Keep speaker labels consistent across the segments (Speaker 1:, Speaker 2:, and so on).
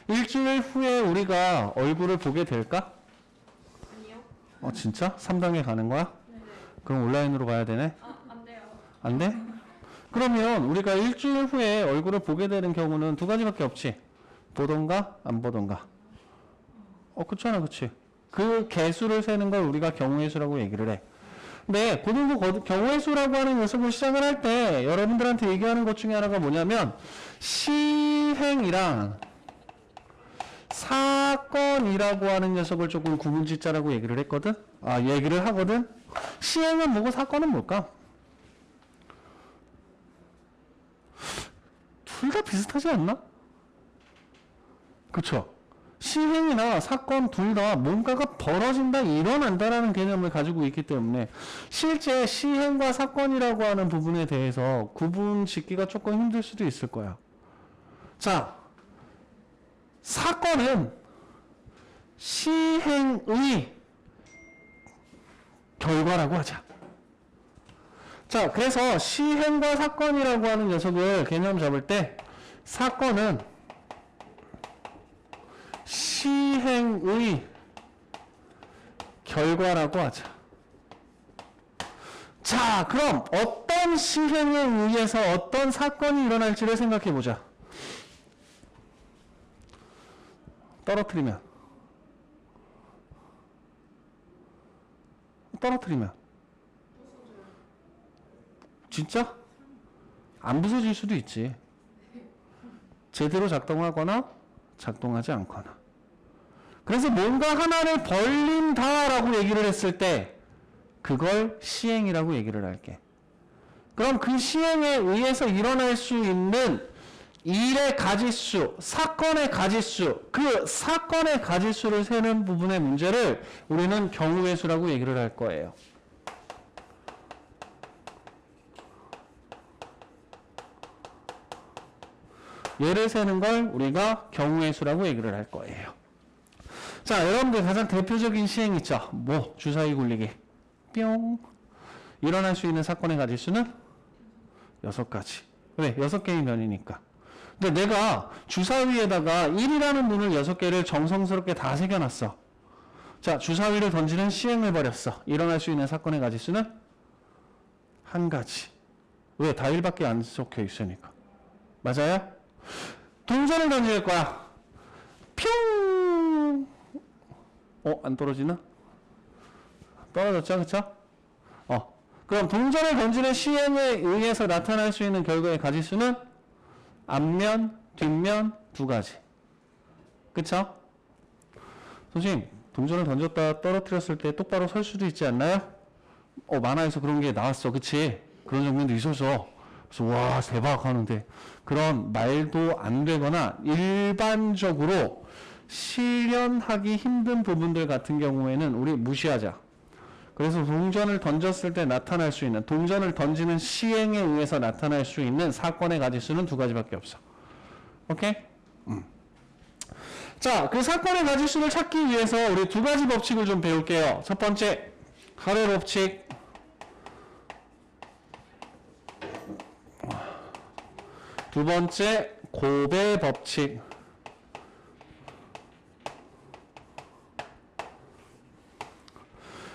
Speaker 1: 일주일 후에 우리가 얼굴을 보게 될까?
Speaker 2: 아니요.
Speaker 1: 진짜? 3단계 가는 거야?
Speaker 2: 네네.
Speaker 1: 그럼 온라인으로 봐야 되네?
Speaker 2: 안 돼요.
Speaker 1: 안 돼? 그러면 우리가 일주일 후에 얼굴을 보게 되는 경우는 두 가지밖에 없지. 보던가 안 보던가. 그렇잖아, 그치? 그 개수를 세는 걸 우리가 경우의 수라고 얘기를 해. 근데 고등부 경우의 수라고 하는 녀석을 시작을 할 때 여러분들한테 얘기하는 것 중에 하나가 뭐냐면 시행이랑 사건이라고 하는 녀석을 조금 구분짓자라고 얘기를 했거든? 얘기를 하거든? 시행은 뭐고 사건은 뭘까? 둘 다 비슷하지 않나? 그쵸? 시행이나 사건 둘 다 뭔가가 벌어진다, 일어난다라는 개념을 가지고 있기 때문에 실제 시행과 사건이라고 하는 부분에 대해서 구분 짓기가 조금 힘들 수도 있을 거야. 자, 사건은 시행의 결과라고 하자. 자, 그래서 시행과 사건이라고 하는 녀석을 개념 잡을 때 사건은 시행의 결과라고 하자. 자, 그럼 어떤 시행에 의해서 어떤 사건이 일어날지를 생각해 보자. 떨어뜨리면 진짜? 안 부서질 수도 있지. 제대로 작동하거나 작동하지 않거나. 그래서 뭔가 하나를 벌린다라고 얘기를 했을 때 그걸 시행이라고 얘기를 할게. 그럼 그 시행에 의해서 일어날 수 있는 일의 가지수, 사건의 가지수, 그 사건의 가지수를 세는 부분의 문제를 우리는 경우의 수라고 얘기를 할 거예요. 얘를 세는 걸 우리가 경우의 수라고 얘기를 할 거예요. 자, 여러분들 가장 대표적인 시행 있죠? 주사위 굴리기. 뿅. 일어날 수 있는 사건의 가지수는 6가지. 왜? 6개의 면이니까. 근데 내가 주사위에다가 1이라는 문을 6개를 정성스럽게 다 새겨놨어. 자, 주사위를 던지는 시행을 벌였어. 일어날 수 있는 사건의 가지수는 1가지. 왜? 다 1밖에 안 적혀 있으니까. 맞아요? 동전을 던질 거야. 뿅! 안 떨어지나? 떨어졌죠? 그쵸? 그럼 동전을 던지는 시행에 의해서 나타날 수 있는 결과의 가지수는 앞면, 뒷면 2가지. 그쵸? 선생님, 동전을 던졌다 떨어뜨렸을 때 똑바로 설 수도 있지 않나요? 만화에서 그런 게 나왔어. 그치? 그런 장면도 있어서. 그래서 와, 대박 하는데 그런 말도 안 되거나 일반적으로 실현하기 힘든 부분들 같은 경우에는 우리 무시하자. 그래서 동전을 던졌을 때 나타날 수 있는, 동전을 던지는 시행에 의해서 나타날 수 있는 사건의 가지수는 2가지밖에 없어. 오케이? 자, 그 사건의 가지수를 찾기 위해서 우리 2가지 법칙을 좀 배울게요. 첫 번째, 할애 법칙. 두 번째, 곱의 법칙.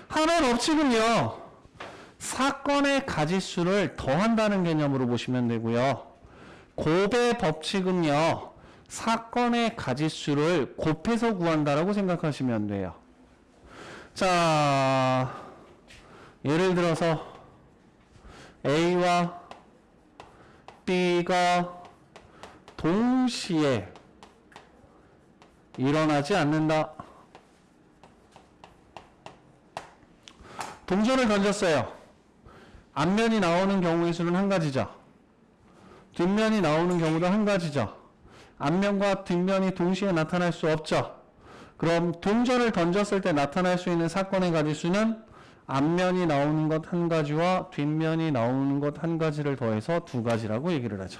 Speaker 1: 할애 법칙은요, 사건의 가지수를 더한다는 개념으로 보시면 되고요. 곱의 법칙은요, 사건의 가지수를 곱해서 구한다라고 생각하시면 돼요. 자, 예를 들어서 A와 B가 동시에 일어나지 않는다. 동전을 던졌어요. 앞면이 나오는 경우의 수는 1가지죠. 뒷면이 나오는 경우도 1가지죠. 앞면과 뒷면이 동시에 나타날 수 없죠. 그럼 동전을 던졌을 때 나타날 수 있는 사건의 가지수는 앞면이 나오는 것 1가지와 뒷면이 나오는 것 1가지를 더해서 2가지라고 얘기를 하죠.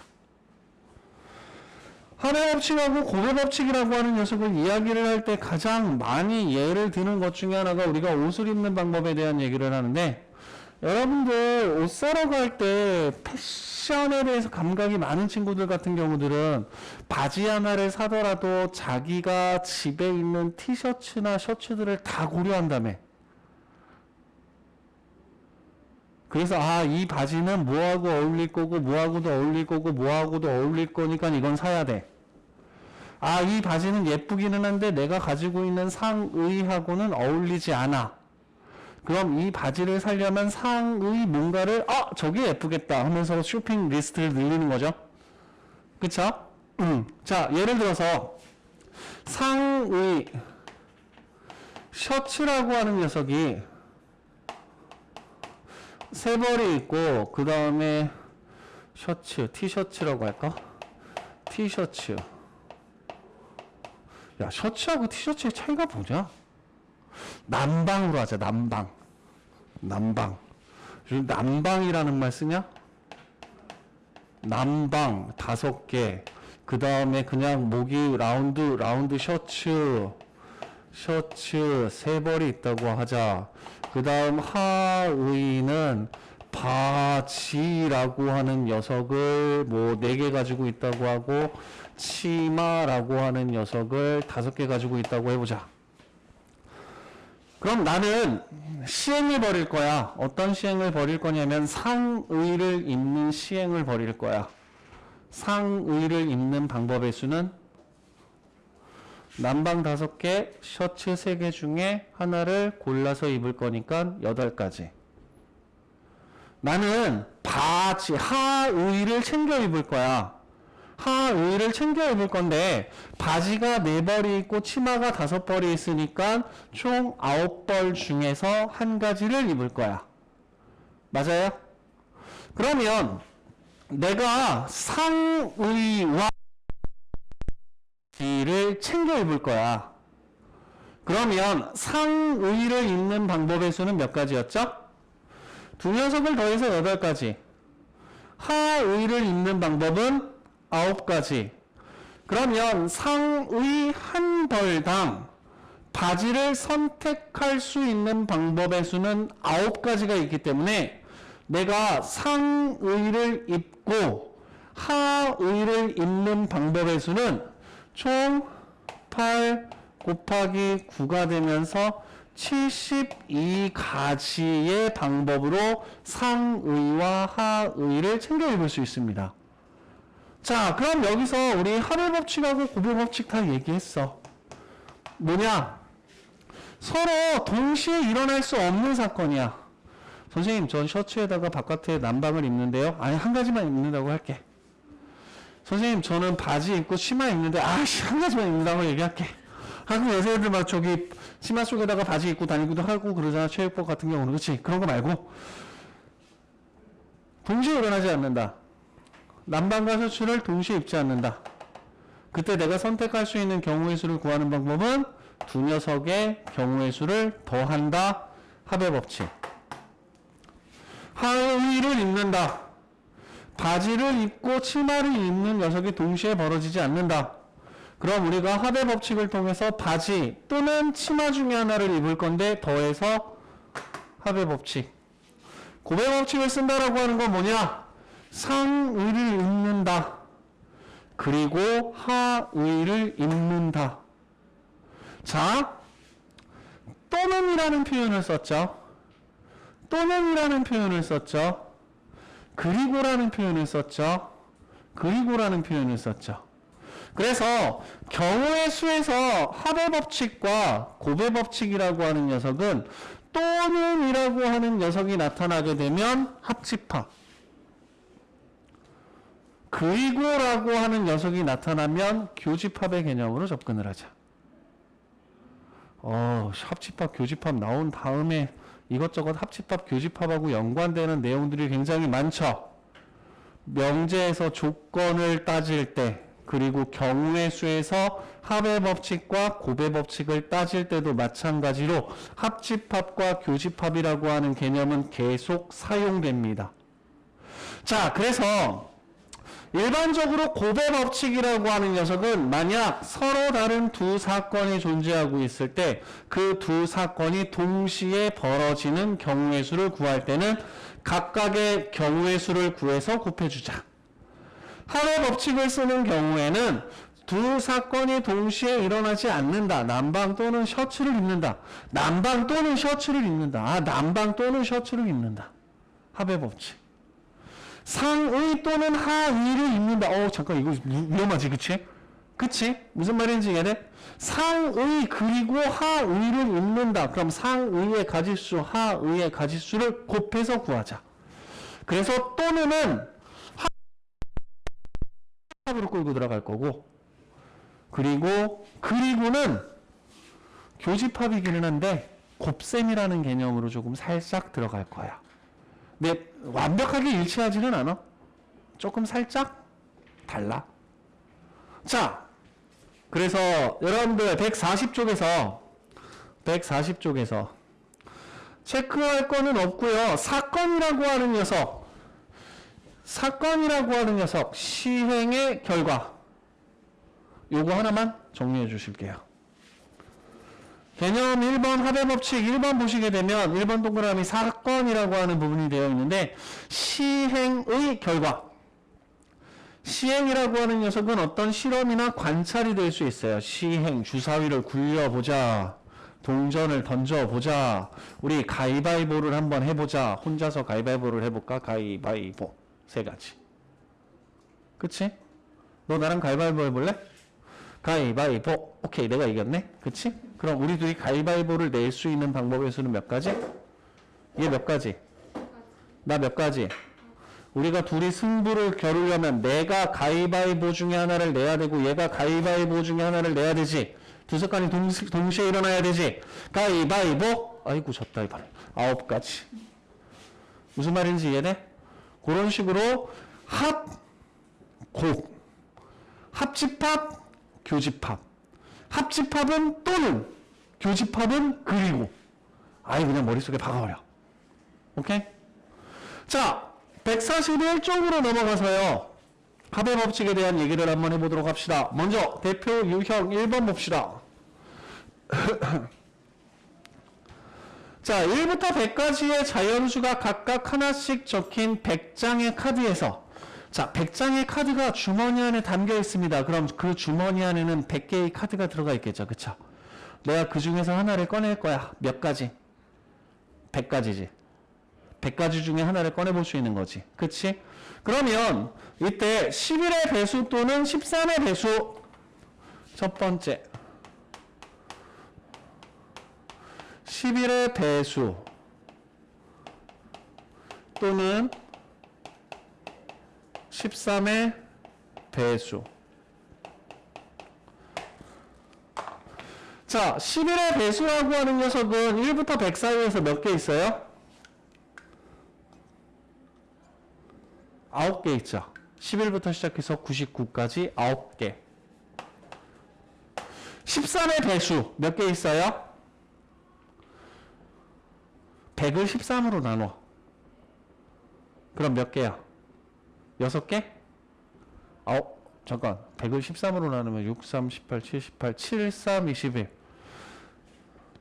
Speaker 1: 할애 법칙하고 곱의 법칙이라고 하는 녀석을 이야기를 할 때 가장 많이 예를 드는 것 중에 하나가 우리가 옷을 입는 방법에 대한 얘기를 하는데, 여러분들 옷 사러 갈 때 패션에 대해서 감각이 많은 친구들 같은 경우들은 바지 하나를 사더라도 자기가 집에 있는 티셔츠나 셔츠들을 다 고려한다며. 그래서 이 바지는 뭐하고 어울릴 거고 뭐하고도 어울릴 거고 뭐하고도 어울릴 거니까 이건 사야 돼. 이 바지는 예쁘기는 한데 내가 가지고 있는 상의하고는 어울리지 않아. 그럼 이 바지를 사려면 상의 뭔가를 저게 예쁘겠다 하면서 쇼핑 리스트를 늘리는 거죠. 그쵸? 자, 예를 들어서 상의 셔츠라고 하는 녀석이 세 벌이 있고 그 다음에 셔츠, 티셔츠라고 할까? 티셔츠. 야, 셔츠하고 티셔츠의 차이가 뭐냐? 남방으로 하자. 남방. 요즘 남방이라는 말 쓰냐? 남방 5개. 그 다음에 그냥 목이 라운드 셔츠 3벌이 있다고 하자. 그 다음 하의는 바지라고 하는 녀석을 4개 가지고 있다고 하고, 치마라고 하는 녀석을 5개 가지고 있다고 해보자. 그럼 나는 시행을 벌일 거야. 어떤 시행을 벌일 거냐면 상의를 입는 시행을 벌일 거야. 상의를 입는 방법의 수는 남방 5개, 셔츠 3개 중에 하나를 골라서 입을 거니까 8가지. 나는 바지, 하의를 챙겨 입을 거야. 하의를 챙겨 입을 건데 바지가 4벌이 있고 치마가 5벌이 있으니까 총 9벌 중에서 한 가지를 입을 거야. 맞아요? 그러면 내가 상의와 를 챙겨 입을 거야. 그러면 상의를 입는 방법의 수는 몇 가지였죠? 2녀석을 더해서 8가지. 하의를 입는 방법은 9가지. 그러면 상의 한 벌당 바지를 선택할 수 있는 방법의 수는 9가지가 있기 때문에 내가 상의를 입고 하의를 입는 방법의 수는 총 8 곱하기 9가 되면서 72가지의 방법으로 상의와 하의를 챙겨 입을 수 있습니다. 자, 그럼 여기서 우리 합의법칙하고 고배법칙 다 얘기했어. 뭐냐? 서로 동시에 일어날 수 없는 사건이야. 선생님, 전 셔츠에다가 바깥에 남방을 입는데요. 아니, 한 가지만 입는다고 할게. 선생님, 저는 바지 입고 치마 입는데 한 가지만 입는다고 얘기할게. 그럼 요새 애들 막 저기 치마 속에다가 바지 입고 다니기도 하고 그러잖아. 체육복 같은 경우는. 그렇지? 그런 거 말고 동시에 일어나지 않는다. 남방과 셔츠를 동시에 입지 않는다. 그때 내가 선택할 수 있는 경우의 수를 구하는 방법은 2녀석의 경우의 수를 더한다. 합의법칙. 하의를 입는다. 바지를 입고 치마를 입는 녀석이 동시에 벌어지지 않는다. 그럼 우리가 합의법칙을 통해서 바지 또는 치마 중에 하나를 입을 건데 더해서 합의법칙. 고배법칙을 쓴다라고 하는 건 뭐냐? 상의를 입는다. 그리고 하의를 입는다. 자, 또는이라는 표현을 썼죠. 또는이라는 표현을 썼죠. 그리고라는 표현을 썼죠. 그리고라는 표현을 썼죠. 그래서 경우의 수에서 합의법칙과 고배법칙이라고 하는 녀석은 또는이라고 하는 녀석이 나타나게 되면 합집합. 그리고라고 하는 녀석이 나타나면 교집합의 개념으로 접근을 하자. 합집합, 교집합 나온 다음에 이것저것 합집합, 교집합하고 연관되는 내용들이 굉장히 많죠. 명제에서 조건을 따질 때, 그리고 경우의 수에서 합의법칙과 고배법칙을 따질 때도 마찬가지로 합집합과 교집합이라고 하는 개념은 계속 사용됩니다. 자, 그래서 일반적으로 고배 법칙이라고 하는 녀석은 만약 서로 다른 두 사건이 존재하고 있을 때 그 두 사건이 동시에 벌어지는 경우의 수를 구할 때는 각각의 경우의 수를 구해서 곱해주자. 하의 법칙을 쓰는 경우에는 두 사건이 동시에 일어나지 않는다. 난방 또는 셔츠를 입는다. 난방 또는 셔츠를 입는다. 아, 난방 또는 셔츠를 입는다. 합의 법칙. 상의 또는 하의를 입는다. 잠깐 이거 위험하지, 그치? 그치? 무슨 말인지 이해돼? 상의 그리고 하의를 입는다. 그럼 상의의 가지수, 하의의 가지수를 곱해서 구하자. 그래서 또는은 합으로 끌고 들어갈 거고, 그리고는 교집합이기는 한데 곱셈이라는 개념으로 조금 살짝 들어갈 거야. 근데 완벽하게 일치하지는 않아. 조금 살짝 달라. 자, 그래서 여러분들 140쪽에서 체크할 거는 없고요. 사건이라고 하는 녀석 시행의 결과 요거 하나만 정리해 주실게요. 개념 1번 합의 법칙 1번 보시게 되면 1번 동그라미 사건이라고 하는 부분이 되어 있는데 시행의 결과. 시행이라고 하는 녀석은 어떤 실험이나 관찰이 될 수 있어요. 시행, 주사위를 굴려보자. 동전을 던져보자. 우리 가위바위보를 한번 해보자. 혼자서 가위바위보를 해볼까? 가위바위보. 3가지. 그치? 너 나랑 가위바위보 해볼래? 가위바위보. 오케이, 내가 이겼네. 그치? 그럼 우리 둘이 가위바위보를 낼 수 있는 방법의 수는 몇 가지? 얘 몇 가지? 나 몇 가지? 우리가 둘이 승부를 겨루려면 내가 가위바위보 중에 하나를 내야 되고 얘가 가위바위보 중에 하나를 내야 되지. 두 습관이 동시에 일어나야 되지. 가위바위보. 아이고 졌다 이번에. 9가지. 무슨 말인지 이해돼? 그런 식으로 합집합, 교집합. 합집합은 또는, 교집합은 그리고. 아이 그냥 머릿속에 박아버려. 오케이? 자, 141쪽으로 넘어가서요. 합의 법칙에 대한 얘기를 한번 해보도록 합시다. 먼저 대표 유형 1번 봅시다. 자, 1부터 100까지의 자연수가 각각 하나씩 적힌 100장의 카드에서, 자, 100장의 카드가 주머니 안에 담겨 있습니다. 그럼 그 주머니 안에는 100개의 카드가 들어가 있겠죠. 그쵸? 내가 그 중에서 하나를 꺼낼 거야. 몇 가지? 100가지지. 100가지 중에 하나를 꺼내볼 수 있는 거지. 그치? 그러면 이때 11의 배수 또는 13의 배수. 첫 번째 11의 배수 또는 13의 배수. 자, 11의 배수라고 하는 녀석은 1부터 100 사이에서 몇 개 있어요? 9개 있죠. 11부터 시작해서 99까지 9개. 13의 배수 몇 개 있어요? 100을 13으로 나눠. 그럼 몇 개야? 6개? 잠깐. 100을 13으로 나누면 6, 3, 18, 78, 7, 3, 21.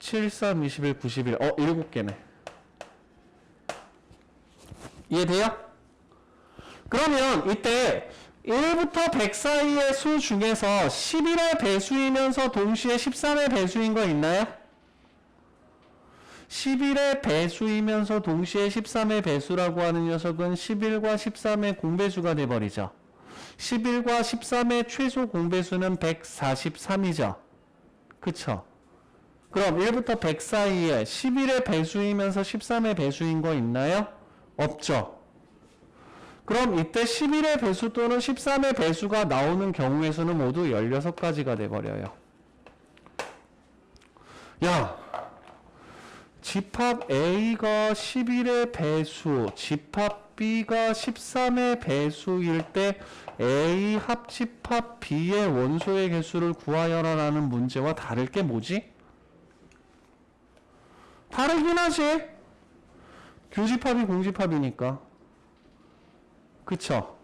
Speaker 1: 7, 3, 21, 91. 7개네. 이해돼요? 그러면 이때 1부터 100 사이의 수 중에서 11의 배수이면서 동시에 13의 배수인 거 있나요? 11의 배수이면서 동시에 13의 배수라고 하는 녀석은 11과 13의 공배수가 돼버리죠. 11과 13의 최소 공배수는 143이죠. 그쵸? 그럼 1부터 100 사이에 11의 배수이면서 13의 배수인 거 있나요? 없죠. 그럼 이때 11의 배수 또는 13의 배수가 나오는 경우의 수는 모두 16가지가 돼버려요. 야, 집합 A가 11의 배수, 집합 B가 13의 배수일 때 A 합집합 B의 원소의 개수를 구하여라라는 문제와 다를 게 뭐지? 다르긴 하지. 교집합이 공집합이니까. 그쵸?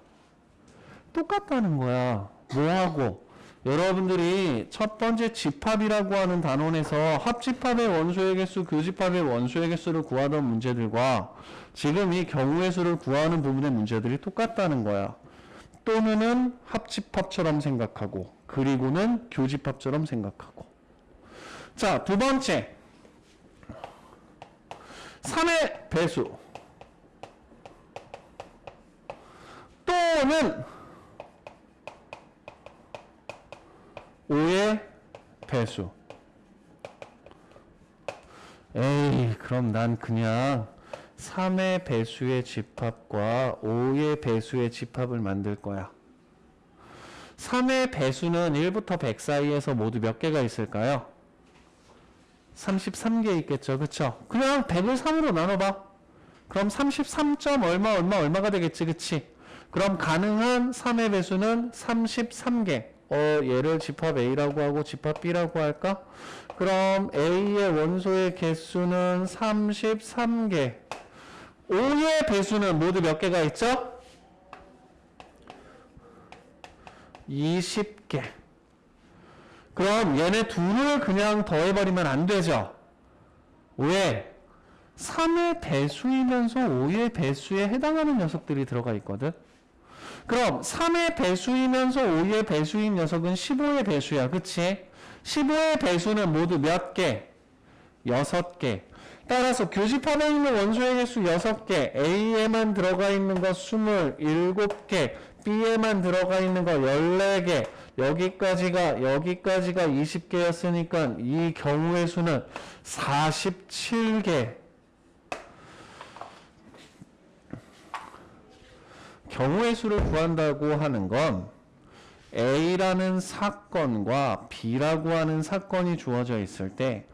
Speaker 1: 똑같다는 거야. 뭐하고? 여러분들이 첫 번째 집합이라고 하는 단원에서 합집합의 원소의 개수, 교집합의 원소의 개수를 구하던 문제들과 지금 이 경우의 수를 구하는 부분의 문제들이 똑같다는 거야. 또는 합집합처럼 생각하고, 그리고는 교집합처럼 생각하고. 자, 두 번째. 3의 배수. 또는 5의 배수. 에이, 그럼 난 그냥 3의 배수의 집합과 5의 배수의 집합을 만들 거야. 3의 배수는 1부터 100 사이에서 모두 몇 개가 있을까요? 33개 있겠죠. 그쵸? 그냥 100을 3으로 나눠봐. 그럼 33점 얼마가 되겠지. 그치? 그럼 가능한 3의 배수는 33개. 얘를 집합 A라고 하고 집합 B라고 할까? 그럼 A의 원소의 개수는 33개. 5의 배수는 모두 몇 개가 있죠? 20개. 그럼 얘네 둘을 그냥 더해버리면 안 되죠? 왜? 3의 배수이면서 5의 배수에 해당하는 녀석들이 들어가 있거든? 그럼 3의 배수이면서 5의 배수인 녀석은 15의 배수야. 그치? 15의 배수는 모두 몇 개? 6개. 따라서 교집합에 있는 원소의 개수 6개, A에만 들어가 있는 거 27개, B에만 들어가 있는 거 14개, 여기까지가 20개였으니까 이 경우의 수는 47개. 경우의 수를 구한다고 하는 건 A라는 사건과 B라고 하는 사건이 주어져 있을 때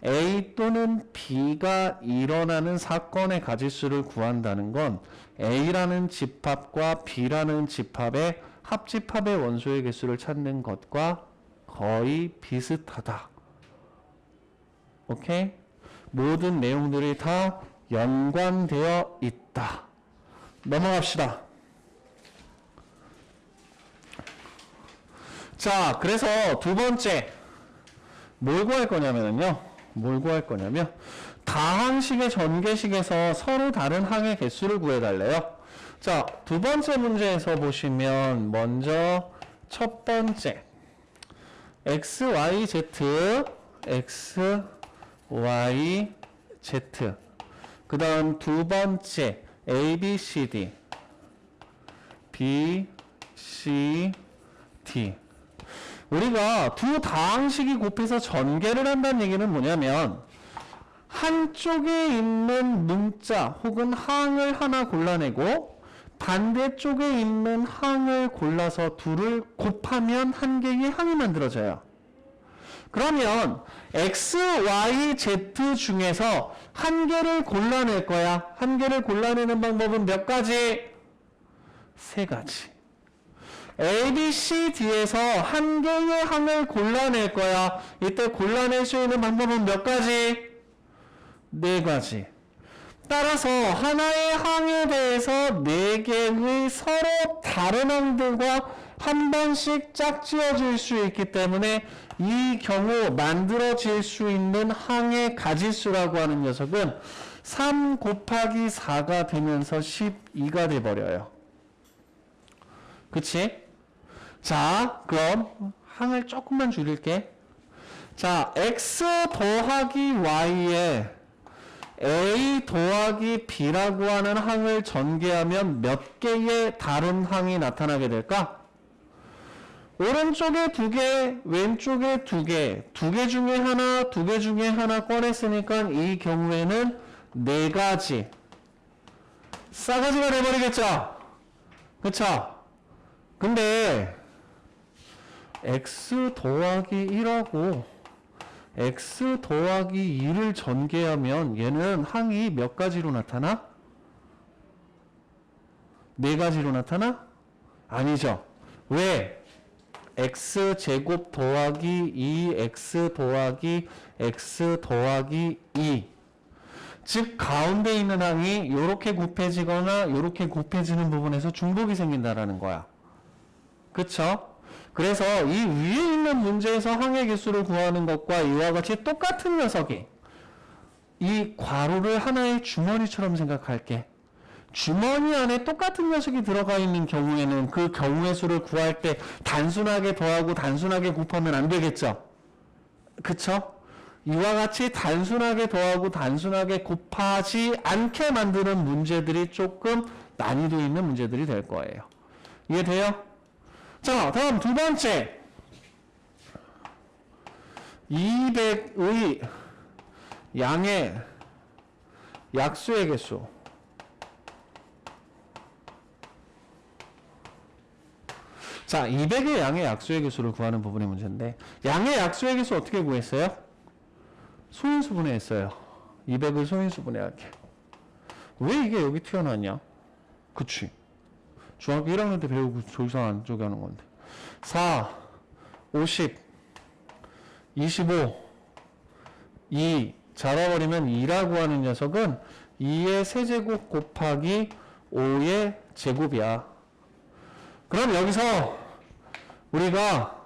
Speaker 1: A 또는 B가 일어나는 사건의 가지수를 구한다는 건 A라는 집합과 B라는 집합의 합집합의 원소의 개수를 찾는 것과 거의 비슷하다. 오케이? 모든 내용들이 다 연관되어 있다. 넘어갑시다. 자, 그래서 두 번째 뭘 구할 거냐면요. 다항식의 전개식에서 서로 다른 항의 개수를 구해달래요. 자, 두 번째 문제에서 보시면 먼저 첫 번째 x, y, z, x, y, z. 그 다음 두 번째 a, b, c, d, b, c, d. 우리가 두 다항식이 곱해서 전개를 한다는 얘기는 뭐냐면 한쪽에 있는 문자 혹은 항을 하나 골라내고 반대쪽에 있는 항을 골라서 둘을 곱하면 한 개의 항이 만들어져요. 그러면 x, y, z 중에서 한 개를 골라낼 거야. 한 개를 골라내는 방법은 몇 가지? 세 가지. A, B, C, D에서 한 개의 항을 골라낼 거야. 이때 골라낼 수 있는 방법은 몇 가지? 네 가지. 따라서 하나의 항에 대해서 네 개의 서로 다른 항들과 한 번씩 짝지어질 수 있기 때문에 이 경우 만들어질 수 있는 항의 가지수라고 하는 녀석은 3 곱하기 4가 되면서 12가 돼버려요. 그치? 자, 그럼 항을 조금만 줄일게. 자, x 더하기 y에 a 더하기 b라고 하는 항을 전개하면 몇 개의 다른 항이 나타나게 될까? 오른쪽에 2개, 왼쪽에 2개, 2개 중에 하나, 2개 중에 하나 꺼냈으니까 이 경우에는 4가지. 싸가지가 돼버리겠죠? 그쵸? 근데 x 더하기 1하고 x 더하기 2를 전개하면 얘는 항이 몇 가지로 나타나? 4가지로 나타나? 아니죠. 왜? x 제곱 더하기 2x 더하기 x 더하기 2. 즉 가운데 있는 항이 이렇게 곱해지거나 이렇게 곱해지는 부분에서 중복이 생긴다라는 거야. 그쵸? 그래서 이 위에 있는 문제에서 항의 개수를 구하는 것과 이와 같이 똑같은 녀석이 이 괄호를 하나의 주머니처럼 생각할게. 주머니 안에 똑같은 녀석이 들어가 있는 경우에는 그 경우의 수를 구할 때 단순하게 더하고 단순하게 곱하면 안 되겠죠? 그쵸? 이와 같이 단순하게 더하고 단순하게 곱하지 않게 만드는 문제들이 조금 난이도 있는 문제들이 될 거예요. 이해돼요? 자, 다음 두 번째. 200의 양의 약수의 개수. 자, 200의 양의 약수의 개수를 구하는 부분의 문제인데, 양의 약수의 개수 어떻게 구했어요? 소인수분해 했어요. 200을 소인수분해 할게. 왜 이게 여기 튀어나왔냐? 그치. 중학교 1학년 때 배우고 조리상 안쪽에 하는 건데. 4, 50, 25, 2. 잡아버리면 2라고 하는 녀석은 2의 세제곱 곱하기 5의 제곱이야. 그럼 여기서 우리가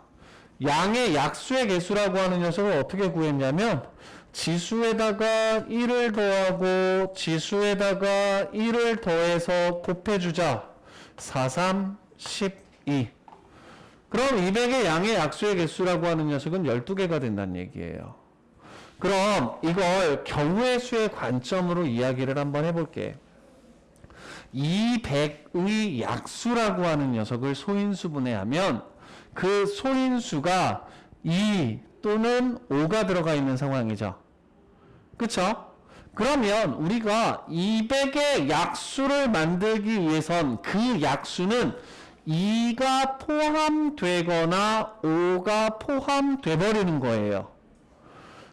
Speaker 1: 양의 약수의 개수라고 하는 녀석을 어떻게 구했냐면 지수에다가 1을 더하고 지수에다가 1을 더해서 곱해주자. 4, 3, 12. 그럼 200의 양의 약수의 개수라고 하는 녀석은 12개가 된다는 얘기예요. 그럼 이걸 경우의 수의 관점으로 이야기를 한번 해볼게. 200의 약수라고 하는 녀석을 소인수분해하면 그 소인수가 2 또는 5가 들어가 있는 상황이죠. 그쵸? 그러면 우리가 200의 약수를 만들기 위해선 그 약수는 2가 포함되거나 5가 포함돼 버리는 거예요.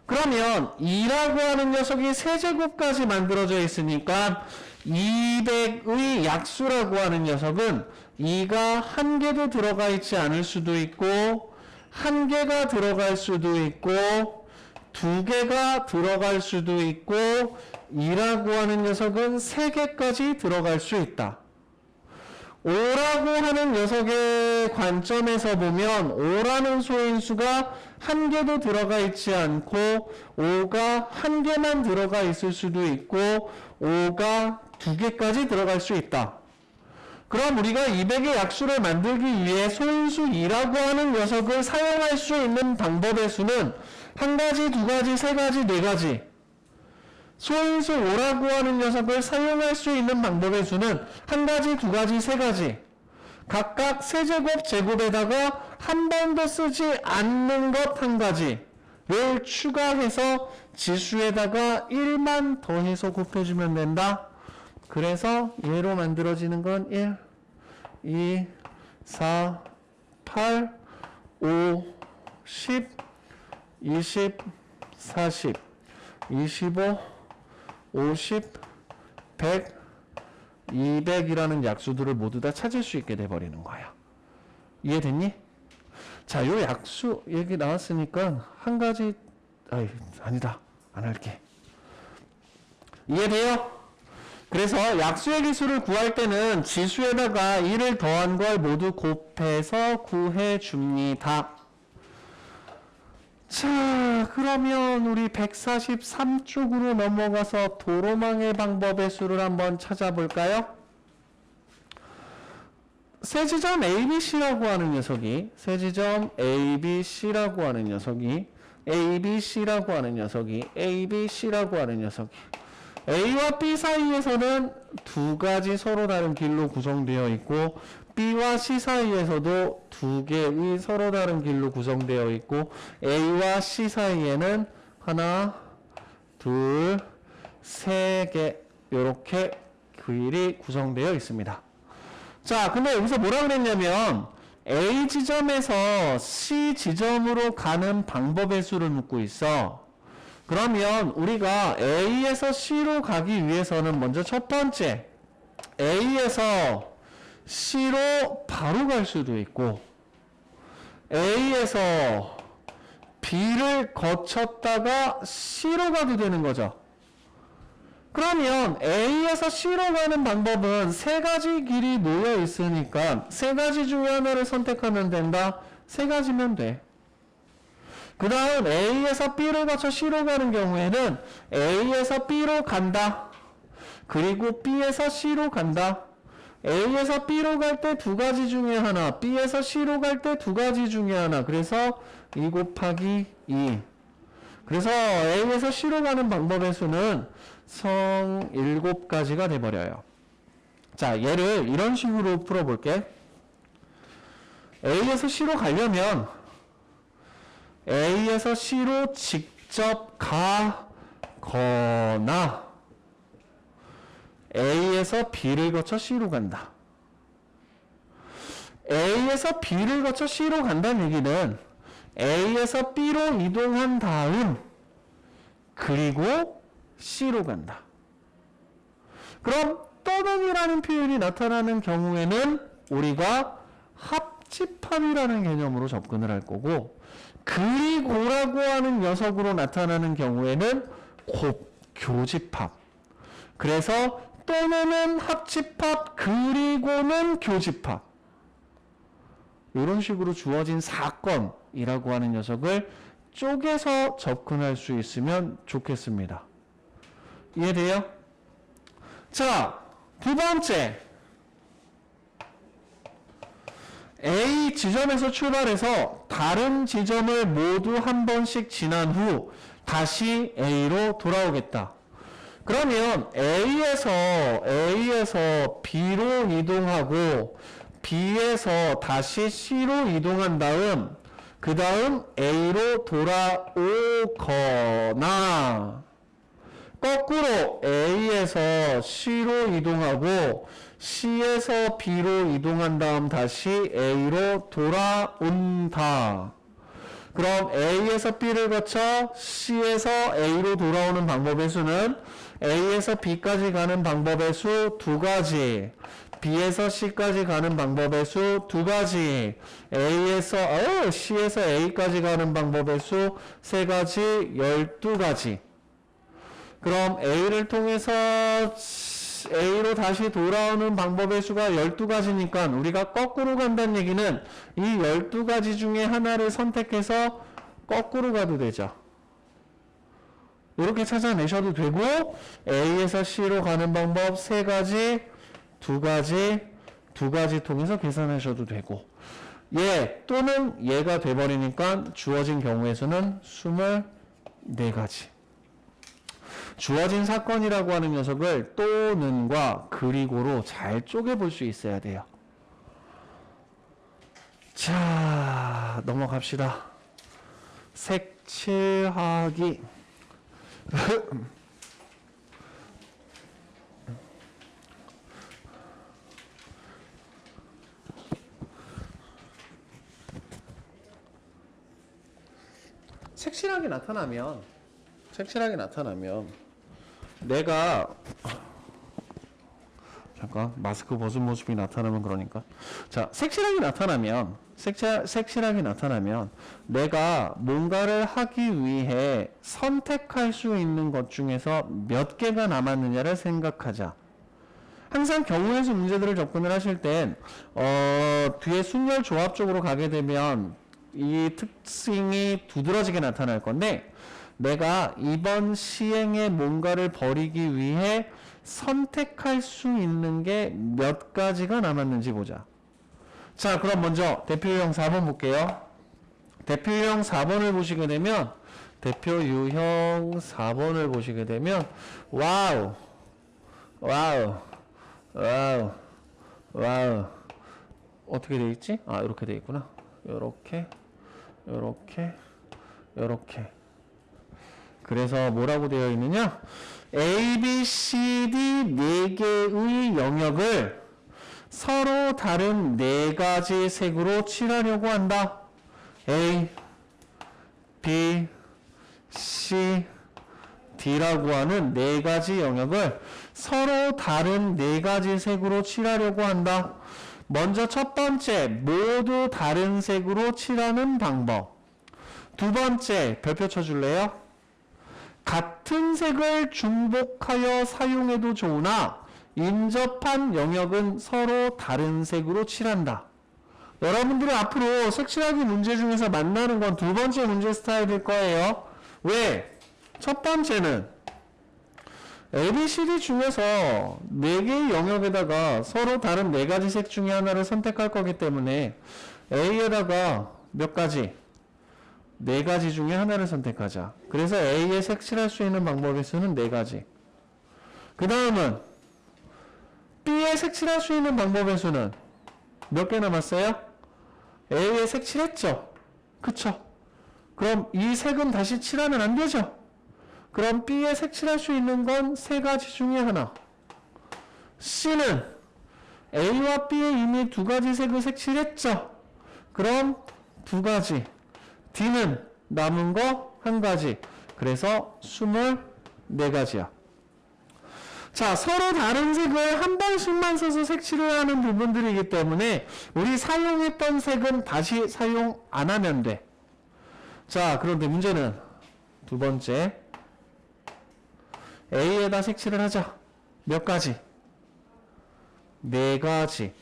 Speaker 1: 그러면 2라고 하는 녀석이 세제곱까지 만들어져 있으니까 200의 약수라고 하는 녀석은 2가 한 개도 들어가 있지 않을 수도 있고 한 개가 들어갈 수도 있고 두 개가 들어갈 수도 있고 2라고 하는 녀석은 3개까지 들어갈 수 있다. 5라고 하는 녀석의 관점에서 보면 5라는 소인수가 한 개도 들어가 있지 않고 5가 한 개만 들어가 있을 수도 있고 5가 2개까지 들어갈 수 있다. 그럼 우리가 200의 약수를 만들기 위해 소인수 2라고 하는 녀석을 사용할 수 있는 방법의 수는 한 가지, 두 가지, 세 가지, 네 가지. 소인수 5라고 하는 녀석을 사용할 수 있는 방법의 수는 한 가지, 두 가지, 세 가지. 각각 세제곱, 제곱에다가 한 번도 쓰지 않는 것 한 가지를 추가해서 지수에다가 1만 더해서 곱해주면 된다. 그래서 얘로 만들어지는 건 1, 2, 4, 8, 5, 10, 20, 40, 25, 50, 100, 200이라는 약수들을 모두 다 찾을 수 있게 돼버리는 거야. 이해됐니? 자, 요 약수 얘기 나왔으니까 한 가지, 아니다. 안 할게. 이해돼요? 그래서 약수의 개수를 구할 때는 지수에다가 1을 더한 걸 모두 곱해서 구해줍니다. 자, 그러면 우리 143쪽으로 넘어가서 도로망의 방법의 수를 한번 찾아볼까요? 세지점 ABC라고 하는 녀석이 ABC라고 하는 녀석이 A와 B 사이에서는 두 가지 서로 다른 길로 구성되어 있고 B와 C 사이에서도 두 개의 서로 다른 길로 구성되어 있고 A와 C 사이에는 하나, 둘, 세 개 이렇게 길이 구성되어 있습니다. 자, 근데 여기서 뭐라 그랬냐면 A 지점에서 C 지점으로 가는 방법의 수를 묻고 있어. 그러면 우리가 A에서 C로 가기 위해서는 먼저 첫 번째 A에서 C로 바로 갈 수도 있고 A에서 B를 거쳤다가 C로 가도 되는 거죠. 그러면 A에서 C로 가는 방법은 세 가지 길이 놓여 있으니까 세 가지 중에 하나를 선택하면 된다. 세 가지면 돼. 그 다음 A에서 B를 거쳐 C로 가는 경우에는 A에서 B로 간다. 그리고 B에서 C로 간다. A에서 B로 갈 때 두 가지 중에 하나, B에서 C로 갈 때 두 가지 중에 하나. 그래서 2 곱하기 2. 그래서 A에서 C로 가는 방법의 수는 성 7가지가 돼버려요. 자, 얘를 이런 식으로 풀어볼게. A에서 C로 가려면 A에서 C로 직접 가거나 A에서 B를 거쳐 C로 간다. A에서 B를 거쳐 C로 간다는 얘기는 A에서 B로 이동한 다음 그리고 C로 간다. 그럼 또는이라는 표현이 나타나는 경우에는 우리가 합집합이라는 개념으로 접근을 할 거고 그리고라고 하는 녀석으로 나타나는 경우에는 교집합. 그래서 또는은 합집합, 그리고는 교집합. 이런 식으로 주어진 사건이라고 하는 녀석을 쪼개서 접근할 수 있으면 좋겠습니다. 이해돼요? 자, 두 번째. A 지점에서 출발해서 다른 지점을 모두 한 번씩 지난 후 다시 A로 돌아오겠다. 그러면 A에서 B로 이동하고 B에서 다시 C로 이동한 다음 그 다음 A로 돌아오거나 거꾸로 A에서 C로 이동하고 C에서 B로 이동한 다음 다시 A로 돌아온다. 그럼 A에서 B를 거쳐 C에서 A로 돌아오는 방법의 수는 A에서 B까지 가는 방법의 수 2가지, B에서 C까지 가는 방법의 수 2가지, C에서 A까지 가는 방법의 수 3가지, 12가지. 그럼 A를 통해서 A로 다시 돌아오는 방법의 수가 12가지니까 우리가 거꾸로 간다는 얘기는 이 12가지 중에 하나를 선택해서 거꾸로 가도 되죠. 이렇게 찾아내셔도 되고 A에서 C로 가는 방법 3가지, 2가지 통해서 계산하셔도 되고 얘 또는 얘가 돼버리니까 주어진 경우의 수는 24가지. 주어진 사건이라고 하는 녀석을 또는과 그리고로 잘 쪼개볼 수 있어야 돼요. 자, 넘어갑시다. 색칠하기. 색칠하게 나타나면 내가 잠깐 마스크 벗은 모습이 나타나면 그러니까 자 색칠하게 나타나면 내가 뭔가를 하기 위해 선택할 수 있는 것 중에서 몇 개가 남았느냐를 생각하자. 항상 경우의 수 문제들을 접근을 하실 땐 뒤에 순열 조합 쪽으로 가게 되면 이 특징이 두드러지게 나타날 건데 내가 이번 시행에 뭔가를 벌이기 위해 선택할 수 있는 게 몇 가지가 남았는지 보자. 자, 그럼 먼저 대표 유형 4번 볼게요. 대표 유형 4번을 보시게 되면 와우 어떻게 돼 있지? 아, 이렇게 돼 있구나. 요렇게 그래서 뭐라고 되어 있느냐? A, B, C, D 4개의 영역을 서로 다른 4가지 색으로 칠하려고 한다. A, B, C, D라고 하는 4가지 영역을 서로 다른 4가지 색으로 칠하려고 한다. 먼저 첫 번째, 모두 다른 색으로 칠하는 방법. 두 번째, 별표 쳐줄래요? 같은 색을 중복하여 사용해도 좋으나 인접한 영역은 서로 다른 색으로 칠한다. 여러분들이 앞으로 색칠하기 문제 중에서 만나는 건 두 번째 문제 스타일일 거예요. 왜? 첫 번째는 ABCD 중에서 4개의 영역에다가 서로 다른 4가지 색 중에 하나를 선택할 거기 때문에 A에다가 몇 가지? 4가지 중에 하나를 선택하자. 그래서 A에 색칠할 수 있는 방법의 수는 4가지. 그 다음은 B에 색칠할 수 있는 방법의 수는 몇 개 남았어요? A에 색칠했죠? 그쵸? 그럼 이 색은 다시 칠하면 안 되죠? 그럼 B에 색칠할 수 있는 건 3가지 중에 하나. C는 A와 B에 이미 2가지 색을 색칠했죠? 그럼 2가지. D는 남은 거 1가지. 그래서 24가지야. 자, 서로 다른 색을 한 번씩만 써서 색칠을 하는 부분들이기 때문에 우리 사용했던 색은 다시 사용 안 하면 돼. 자, 그런데 문제는 두 번째. A에다 색칠을 하자. 몇 가지? 4가지.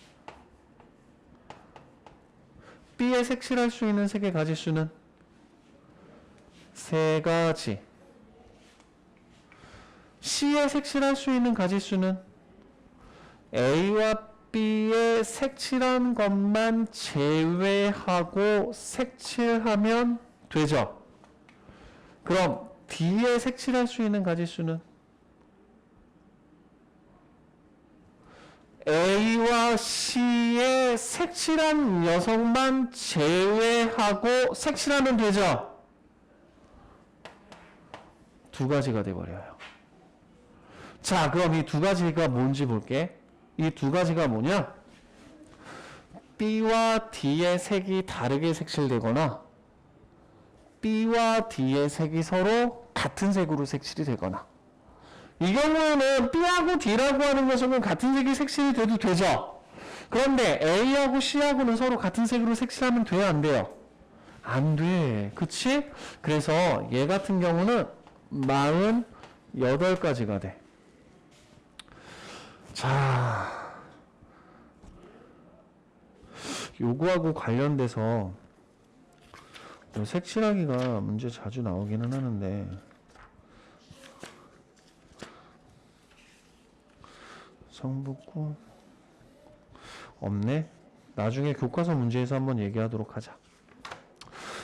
Speaker 1: B에 색칠할 수 있는 색의 가지수는 3가지. C에 색칠할 수 있는 가지수는 A와 B에 색칠한 것만 제외하고 색칠하면 되죠. 그럼 D에 색칠할 수 있는 가지수는 A와 C에 색칠한 녀석만 제외하고 색칠하면 되죠. 2가지가 돼버려요. 자, 그럼 이 2가지가 뭔지 볼게. 이 2가지가 뭐냐? B와 D의 색이 다르게 색칠되거나 B와 D의 색이 서로 같은 색으로 색칠이 되거나. 이 경우에는 B하고 D라고 하는 녀석은 같은 색이 색칠이 돼도 되죠. 그런데 A하고 C하고는 서로 같은 색으로 색칠하면 돼요, 안 돼요? 안 돼. 그치? 그래서 얘 같은 경우는 48가지가 돼. 자, 요거하고 관련돼서 색칠하기가 문제 자주 나오기는 하는데 성북구 없네. 나중에 교과서 문제에서 한번 얘기하도록 하자.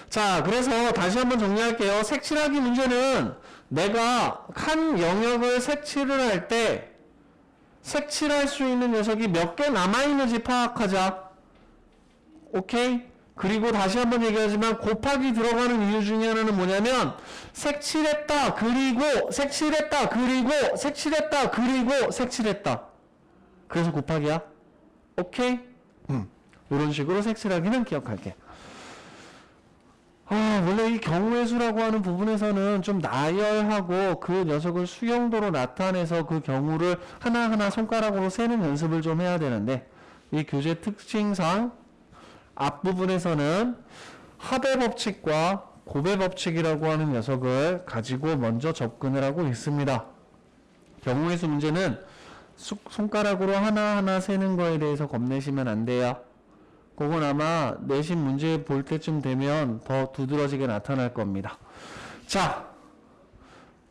Speaker 1: 자, 그래서 다시 한번 정리할게요. 색칠하기 문제는 내가 한 영역을 색칠을 할 때 색칠할 수 있는 녀석이 몇 개 남아있는지 파악하자. 오케이? 그리고 다시 한번 얘기하지만 곱하기 들어가는 이유 중에 하나는 뭐냐면 색칠했다, 그리고 색칠했다, 그리고 색칠했다, 그리고 색칠했다. 그래서 곱하기야. 오케이? 이런 식으로 색칠하기는 기억할게. 원래 이 경우의 수라고 하는 부분에서는 좀 나열하고 그 녀석을 수용도로 나타내서 그 경우를 하나하나 손가락으로 세는 연습을 좀 해야 되는데 이 교재 특징상 앞부분에서는 합의 법칙과 곱의 법칙이라고 하는 녀석을 가지고 먼저 접근을 하고 있습니다. 경우의 수 문제는 손가락으로 하나하나 세는 거에 대해서 겁내시면 안 돼요. 그건 아마 내신 문제 볼 때쯤 되면 더 두드러지게 나타날 겁니다. 자,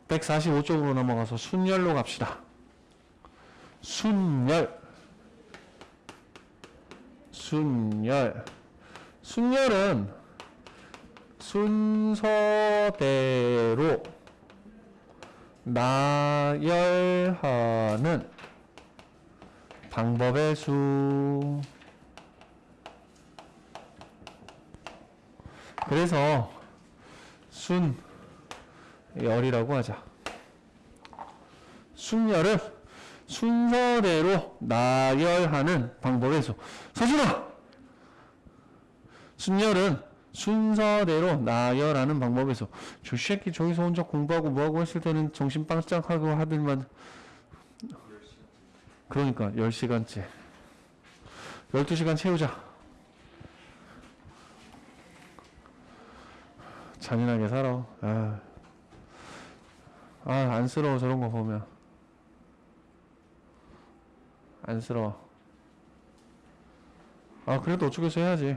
Speaker 1: 145쪽으로 넘어가서 순열로 갑시다. 순열. 순열은 순서대로 나열하는 방법의 수. 그래서 순열이라고 하자. 순열은 순서대로 나열하는 방법의 수. 서준아! 순열은 순서대로 나열하는 방법의 수. 저 새끼 저기서 혼자 공부하고 뭐하고 했을 때는 정신 빵짝하고 하더만. 그러니까 10시간째 12시간 채우자. 잔인하게 살아. 아, 안쓰러워, 저런 거 보면. 안쓰러워. 아, 그래도 어쩌겠어 해야지.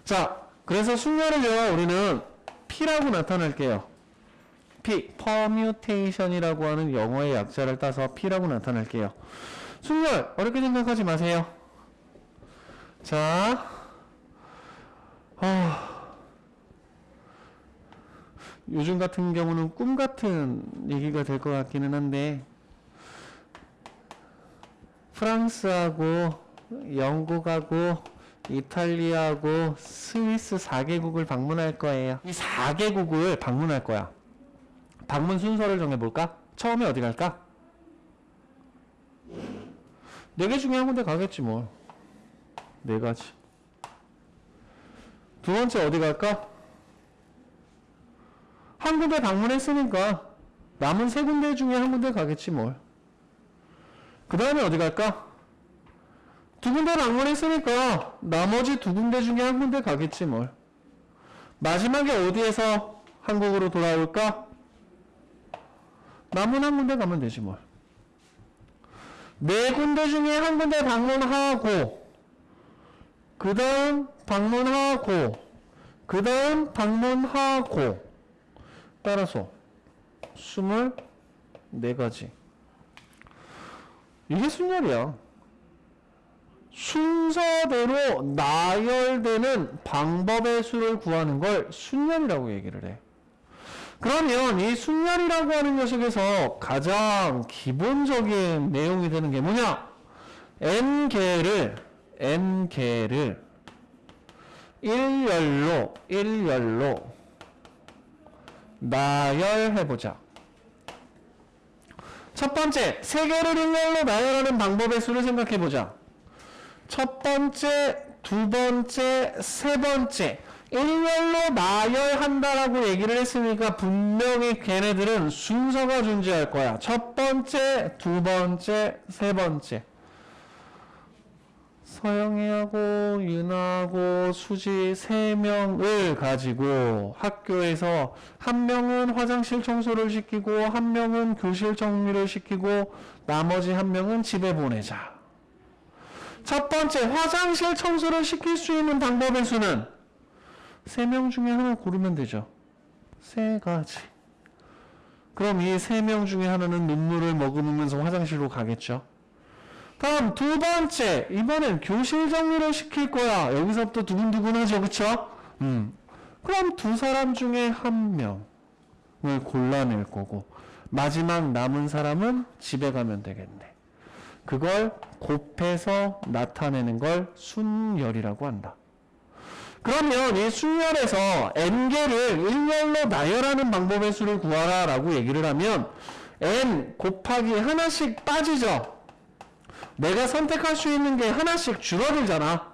Speaker 1: 자, 그래서 순열을요, 우리는 P라고 나타낼게요. P, permutation이라고 하는 영어의 약자를 따서 P라고 나타낼게요. 순열, 어렵게 생각하지 마세요. 자, 요즘 같은 경우는 꿈 같은 얘기가 될 것 같기는 한데, 프랑스하고 영국하고 이탈리아하고 스위스 4개국을 방문할 거예요. 이 4개국을 방문할 거야. 방문 순서를 정해볼까? 처음에 어디 갈까? 4개 중에 한 군데 가겠지 뭐. 4가지. 두 번째 어디 갈까? 한 군데 방문했으니까 남은 3군데 중에 한 군데 가겠지 뭘. 그 다음에 어디 갈까? 2군데 방문했으니까 나머지 2군데 중에 한 군데 가겠지 뭘. 마지막에 어디에서 한국으로 돌아올까? 남은 한 군데 가면 되지 뭘. 4군데 중에 한 군데 방문하고 그 다음 방문하고 그 다음 방문하고 따라서 24가지. 이게 순열이야. 순서대로 나열되는 방법의 수를 구하는 걸 순열이라고 얘기를 해. 그러면 이 순열이라고 하는 녀석에서 가장 기본적인 내용이 되는 게 뭐냐? n개를 일열로 나열해보자. 첫 번째, 3개를 일렬로 나열하는 방법의 수를 생각해보자. 첫 번째, 두 번째, 세 번째. 일렬로 나열한다라고 얘기를 했으니까 분명히 걔네들은 순서가 존재할 거야. 첫 번째, 두 번째, 세 번째. 서영이하고 윤아하고 수지 3명을 가지고 학교에서 한 명은 화장실 청소를 시키고 한 명은 교실 정리를 시키고 나머지 한 명은 집에 보내자. 첫 번째, 화장실 청소를 시킬 수 있는 방법의 수는 3명 중에 하나 고르면 되죠. 3가지. 그럼 이 3명 중에 하나는 눈물을 머금으면서 화장실로 가겠죠. 다음 두 번째, 이번엔 교실 정리를 시킬 거야. 여기서부터 두근두근하죠, 그쵸? 그럼 2사람 중에 한 명을 골라낼 거고 마지막 남은 사람은 집에 가면 되겠네. 그걸 곱해서 나타내는 걸 순열이라고 한다. 그러면 이 순열에서 n개를 일렬로 나열하는 방법의 수를 구하라 라고 얘기를 하면 n 곱하기 하나씩 빠지죠. 내가 선택할 수 있는 게 하나씩 줄어들잖아.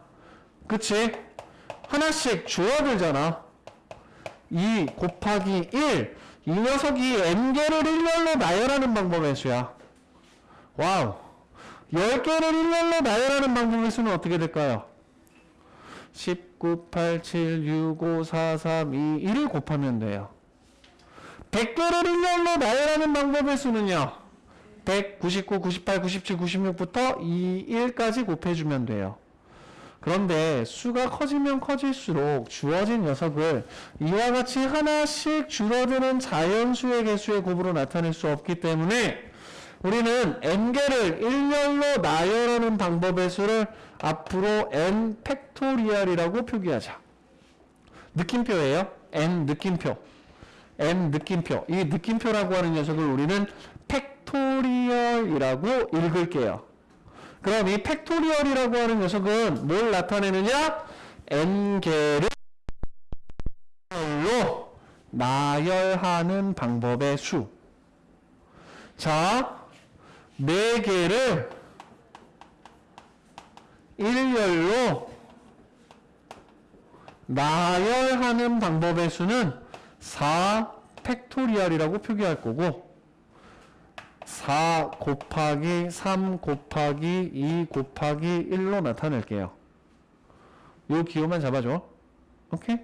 Speaker 1: 그치? 하나씩 줄어들잖아. 2 곱하기 1. 이 녀석이 n개를 일렬로 나열하는 방법의 수야. 와우. 10개를 일렬로 나열하는 방법의 수는 어떻게 될까요? 19, 8, 7, 6, 5, 4, 3, 2, 1을 곱하면 돼요. 100개를 일렬로 나열하는 방법의 수는요. 100, 99, 98, 97, 96부터 2, 1까지 곱해주면 돼요. 그런데 수가 커지면 커질수록 주어진 녀석을 이와 같이 하나씩 줄어드는 자연수의 개수의 곱으로 나타낼 수 없기 때문에 우리는 n개를 일렬로 나열하는 방법의 수를 앞으로 n 팩토리얼이라고 표기하자. 느낌표예요. n 느낌표. n 느낌표. 이 느낌표라고 하는 녀석을 우리는 팩토리얼이라고 읽을게요. 그럼 이 팩토리얼이라고 하는 녀석은 뭘 나타내느냐? n개를 일렬로 나열하는 방법의 수. 자, 4개를 일렬로 나열하는 방법의 수는 4 팩토리얼이라고 표기할 거고 4 곱하기 3 곱하기 2 곱하기 1로 나타낼게요. 요 기호만 잡아줘. 오케이?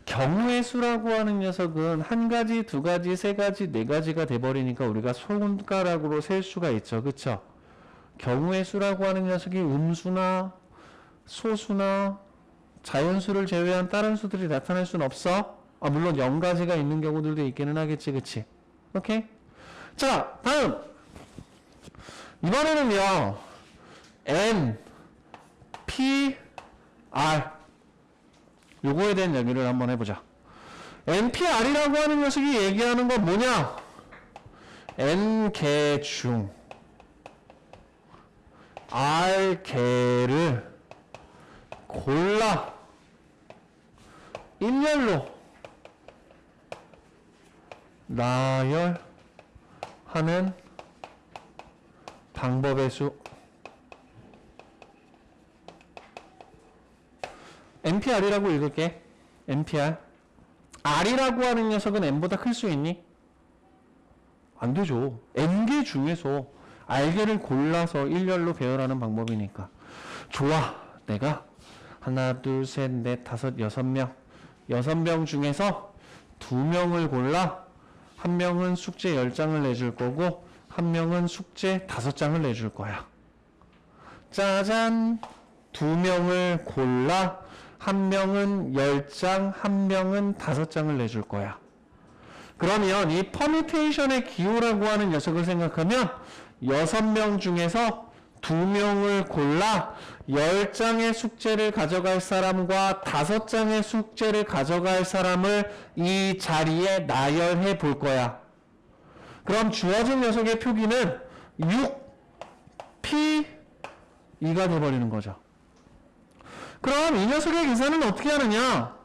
Speaker 1: 경우의 수라고 하는 녀석은 한 가지, 두 가지, 세 가지, 네 가지가 돼버리니까 우리가 손가락으로 셀 수가 있죠. 그쵸? 경우의 수라고 하는 녀석이 음수나 소수나 자연수를 제외한 다른 수들이 나타날 수는 없어. 물론 0가지가 있는 경우들도 있기는 하겠지. 그치? 오케이? 자, 다음. 이번에는요. N, P, R. 요거에 대한 얘기를 한번 해보자. NPR이라고 하는 녀석이 얘기하는 건 뭐냐? N개 중 R개를 골라 일렬로 나열하는 방법의 수. NPR이라고 읽을게. NPR. R이라고 하는 녀석은 N보다 클 수 있니? 안 되죠. N개 중에서 R개를 골라서 일렬로 배열하는 방법이니까. 좋아. 내가 하나, 둘, 셋, 넷, 다섯, 6명. 6명 중에서 2명을 골라. 한 명은 숙제 10장을 내줄 거고 한 명은 숙제 5장을 내줄 거야. 짜잔. 2명을 골라. 한 명은 10장, 한 명은 5장을 내줄 거야. 그러면 이 퍼뮤테이션의 기호라고 하는 녀석을 생각하면 6명 중에서 2명을 골라 10장의 숙제를 가져갈 사람과 5장의 숙제를 가져갈 사람을 이 자리에 나열해 볼 거야. 그럼 주어진 녀석의 표기는 6, P, 2가 돼버리는 거죠. 그럼 이 녀석의 계산은 어떻게 하느냐?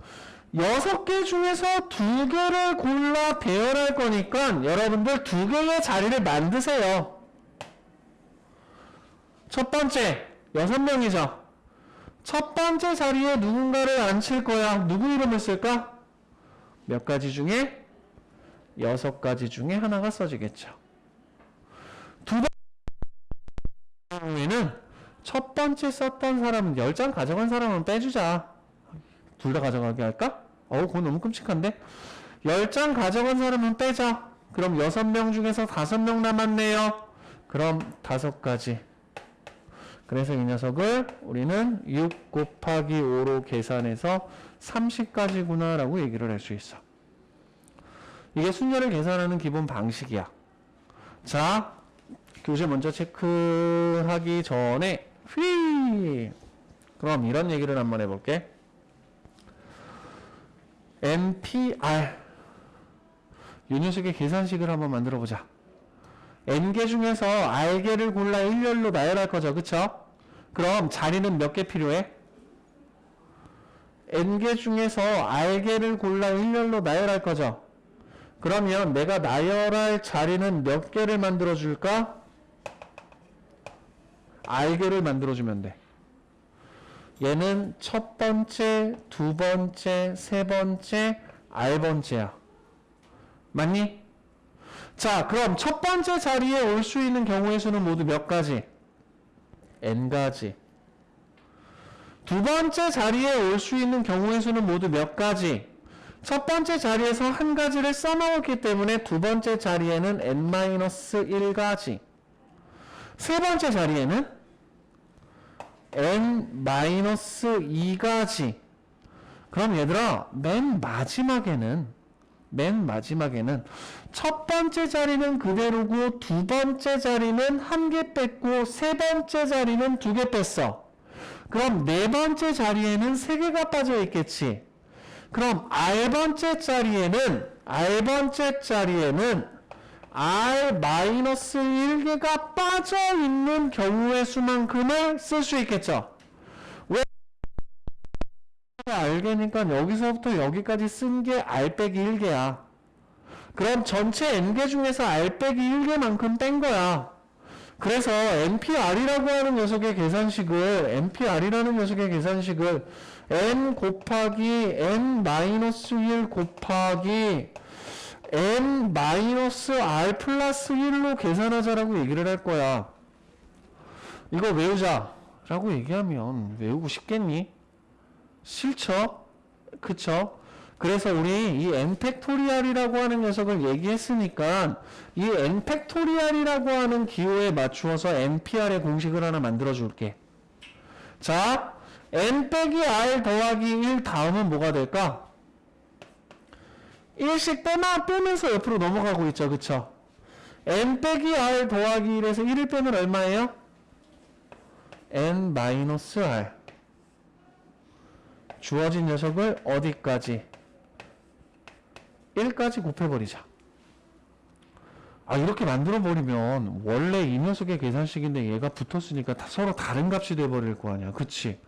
Speaker 1: 6개 중에서 2개를 골라 배열할 거니까 여러분들 2개의 자리를 만드세요. 첫 번째, 6명이죠. 첫 번째 자리에 누군가를 앉힐 거야. 누구 이름을 쓸까? 몇 가지 중에? 6가지 중에 하나가 써지겠죠. 두 번째 경우에는 첫 번째 썼던 사람은 10장 가져간 사람은 빼주자. 둘 다 가져가게 할까? 그건 너무 끔찍한데? 10장 가져간 사람은 빼자. 그럼 6명 중에서 5명 남았네요. 그럼 5가지. 그래서 이 녀석을 우리는 6 곱하기 5로 계산해서 30가지구나 라고 얘기를 할 수 있어. 이게 순서를 계산하는 기본 방식이야. 자, 교재 먼저 체크하기 전에 그럼 이런 얘기를 한번 해볼게. NPR 이 녀석의 계산식을 한번 만들어 보자. N개 중에서 R개를 골라 일렬로 나열할 거죠. 그쵸? 그럼 자리는 몇 개 필요해? N개 중에서 R개를 골라 일렬로 나열할 거죠. 그러면 내가 나열할 자리는 몇 개를 만들어 줄까? R개를 만들어 주면 돼. 얘는 첫 번째, 두 번째, 세 번째, R번째야. 맞니? 자, 그럼 첫 번째 자리에 올 수 있는 경우의 수는 모두 몇 가지? N가지. 두 번째 자리에 올 수 있는 경우의 수는 모두 몇 가지? 첫 번째 자리에서 한 가지를 써먹었기 때문에 두 번째 자리에는 N-1가지. 세 번째 자리에는 N-2가지. 그럼 얘들아, 맨 마지막에는 첫 번째 자리는 그대로고 두 번째 자리는 한 개 뺐고 세 번째 자리는 2개 뺐어. 그럼 네 번째 자리에는 3개가 빠져 있겠지. 그럼 R번째 자리에는 R-1개가 빠져 있는 경우의 수만큼을 쓸 수 있겠죠. 왜? R개니까 여기서부터 여기까지 쓴 게 R 빼기 1개야. 그럼 전체 N개 중에서 R 빼기 1개만큼 뺀 거야. 그래서 NPR이라고 하는 녀석의 계산식을 N 곱하기 N-1 곱하기 N-R 플러스 1로 계산하자라고 얘기를 할 거야. 이거 외우자라고 얘기하면 외우고 싶겠니? 싫죠? 그쵸? 그래서 우리 이 n팩토리알이라고 하는 녀석을 얘기했으니까 이 n팩토리알이라고 하는 기호에 맞추어서 npr의 공식을 하나 만들어 줄게. 자, n 빼기 r 더하기 1 다음은 뭐가 될까? 1씩 빼면서 옆으로 넘어가고 있죠. 그쵸? n 빼기 r 더하기 1에서 1을 빼면 얼마예요? n 마이너스 r. 주어진 녀석을 어디까지? 1까지 곱해버리자. 아, 이렇게 만들어버리면 원래 이 녀석의 계산식인데 얘가 붙었으니까 서로 다른 값이 돼버릴 거 아니야. 그치?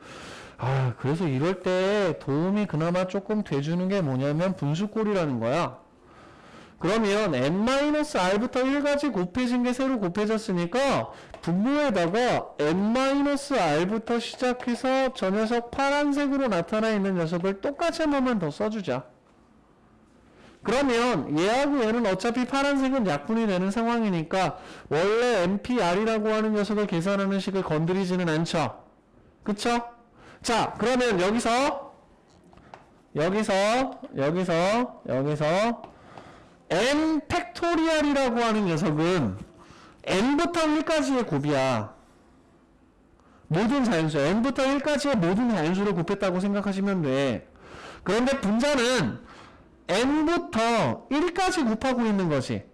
Speaker 1: 아, 그래서 이럴 때 도움이 그나마 조금 돼주는 게 뭐냐면 분수꼴이라는 거야. 그러면 n-r부터 1까지 곱해진 게 새로 곱해졌으니까 분모에다가 n-r부터 시작해서 저 녀석 파란색으로 나타나 있는 녀석을 똑같이 한 번만 더 써주자. 그러면 얘하고 얘는 어차피 파란색은 약분이 되는 상황이니까 원래 npr이라고 하는 녀석을 계산하는 식을 건드리지는 않죠. 그쵸? 자, 그러면 여기서 n 팩토리얼이라고 하는 녀석은 n부터 1까지의 곱이야. 모든 자연수, n부터 1까지의 모든 자연수를 곱했다고 생각하시면 돼. 그런데 분자는 n부터 1까지 곱하고 있는 거지.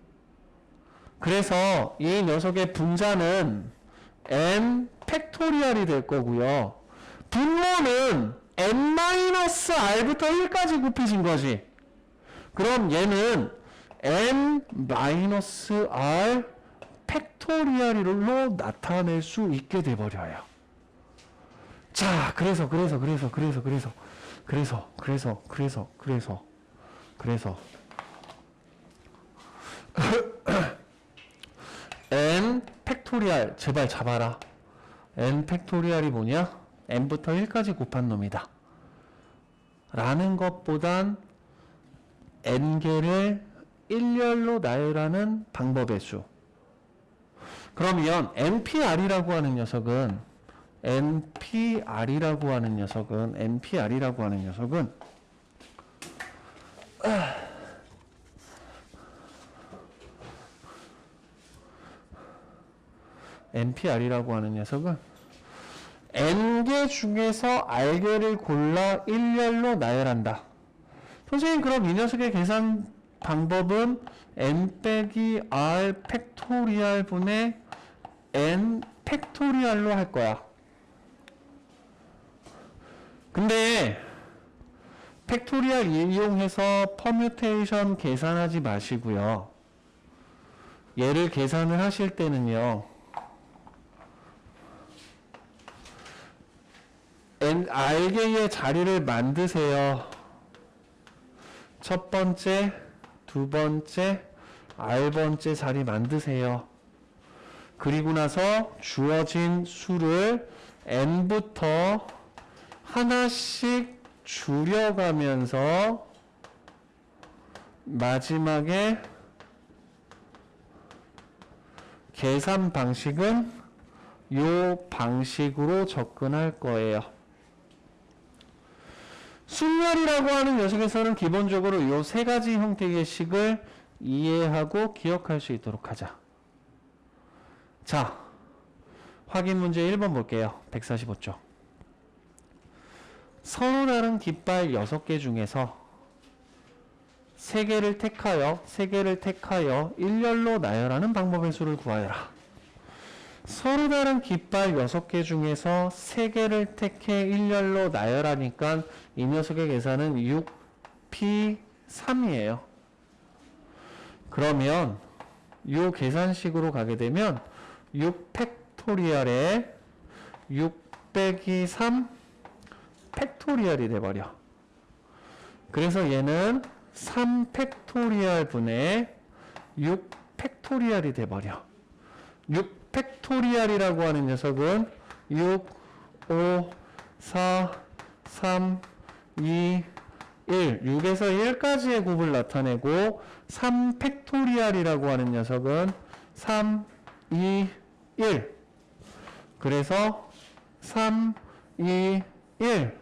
Speaker 1: 그래서 이 녀석의 분자는 n 팩토리얼이 될 거고요. 분모는 n-r부터 1까지 곱해진 거지. 그럼 얘는 n-r 팩토리얼로 나타낼 수 있게 돼버려요. 자, 그래서 n 팩토리얼 제발 잡아라. n 팩토리얼이 뭐냐? n부터 1까지 곱한 놈이다. 라는 것보단 n개를 일렬로 나열하는 방법의 수. 그러면 npr이라고 하는 녀석은 n개 중에서 r개를 골라 일렬로 나열한다. 선생님, 그럼 이 녀석의 계산 방법은 n 빼기 r 팩토리얼 분의 n 팩토리얼로 할 거야. 근데 팩토리얼 이용해서 퍼뮤테이션 계산하지 마시고요. 얘를 계산을 하실 때는요, r개의 자리를 만드세요. 첫 번째, 두 번째, r번째 자리 만드세요. 그리고 나서 주어진 수를 n부터 하나씩 줄여가면서 마지막에 계산 방식은 요 방식으로 접근할 거예요. 순열이라고 하는 녀석에서는 기본적으로 요 세 가지 형태의 식을 이해하고 기억할 수 있도록 하자. 자, 확인 문제 1번 볼게요. 145쪽. 서로 다른 깃발 6개 중에서 3개를 택하여 일렬로 나열하는 방법의 수를 구하여라. 서로 다른 깃발 6개 중에서 3개를 택해 일렬로 나열하니까 이 녀석의 계산은 6p3이에요. 그러면 이 계산식으로 가게 되면 6 팩토리얼에 6 빼기 3 팩토리얼이 돼버려. 그래서 얘는 3 팩토리얼 분의 6 팩토리얼이 돼버려. 6 팩토리얼이라고 하는 녀석은 6, 5, 4, 3, 2, 1, 6에서 1까지의 곱을 나타내고 3 팩토리얼이라고 하는 녀석은 3, 2, 1. 그래서 3, 2, 1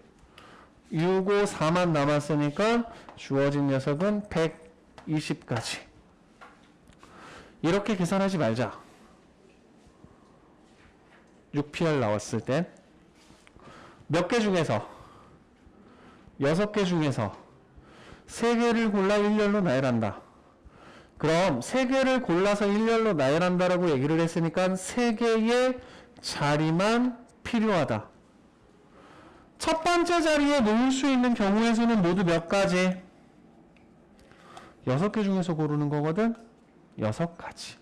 Speaker 1: 6, 5, 4만 남았으니까 주어진 녀석은 120까지. 이렇게 계산하지 말자. 6PR 나왔을 땐 몇 개 중에서 6개 중에서 3개를 골라 일렬로 나열한다. 그럼 3개를 골라서 일렬로 나열한다라고 얘기를 했으니까 3개의 자리만 필요하다. 첫 번째 자리에 놓을 수 있는 경우의 수는 모두 몇 가지? 6개 중에서 고르는 거거든? 6가지.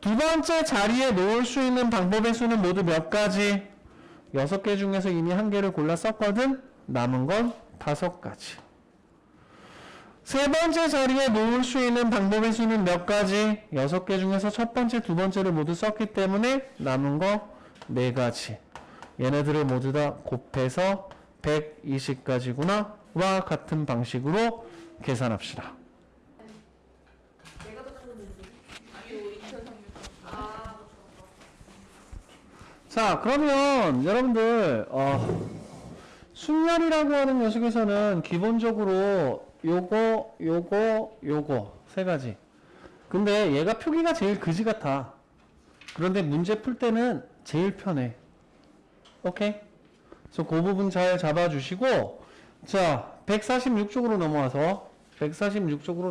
Speaker 1: 두 번째 자리에 놓을 수 있는 방법의 수는 모두 몇 가지? 6개 중에서 이미 1개를 골라 썼거든? 남은 건 5가지. 세 번째 자리에 놓을 수 있는 방법의 수는 몇 가지? 6개 중에서 첫 번째, 두 번째를 모두 썼기 때문에 남은 거 4가지. 얘네들을 모두 다 곱해서 120가지구나 와 같은 방식으로 계산합시다.
Speaker 2: 내가 더 줬는데. 아니, 2036. 아,
Speaker 1: 자, 그러면 여러분들 순열이라고 하는 녀석에서는 기본적으로 요거 세 가지. 근데 얘가 표기가 제일 그지 같아. 그런데 문제 풀 때는 제일 편해. 오케이? 그래서 그 부분 잘 잡아주시고, 자, 146쪽으로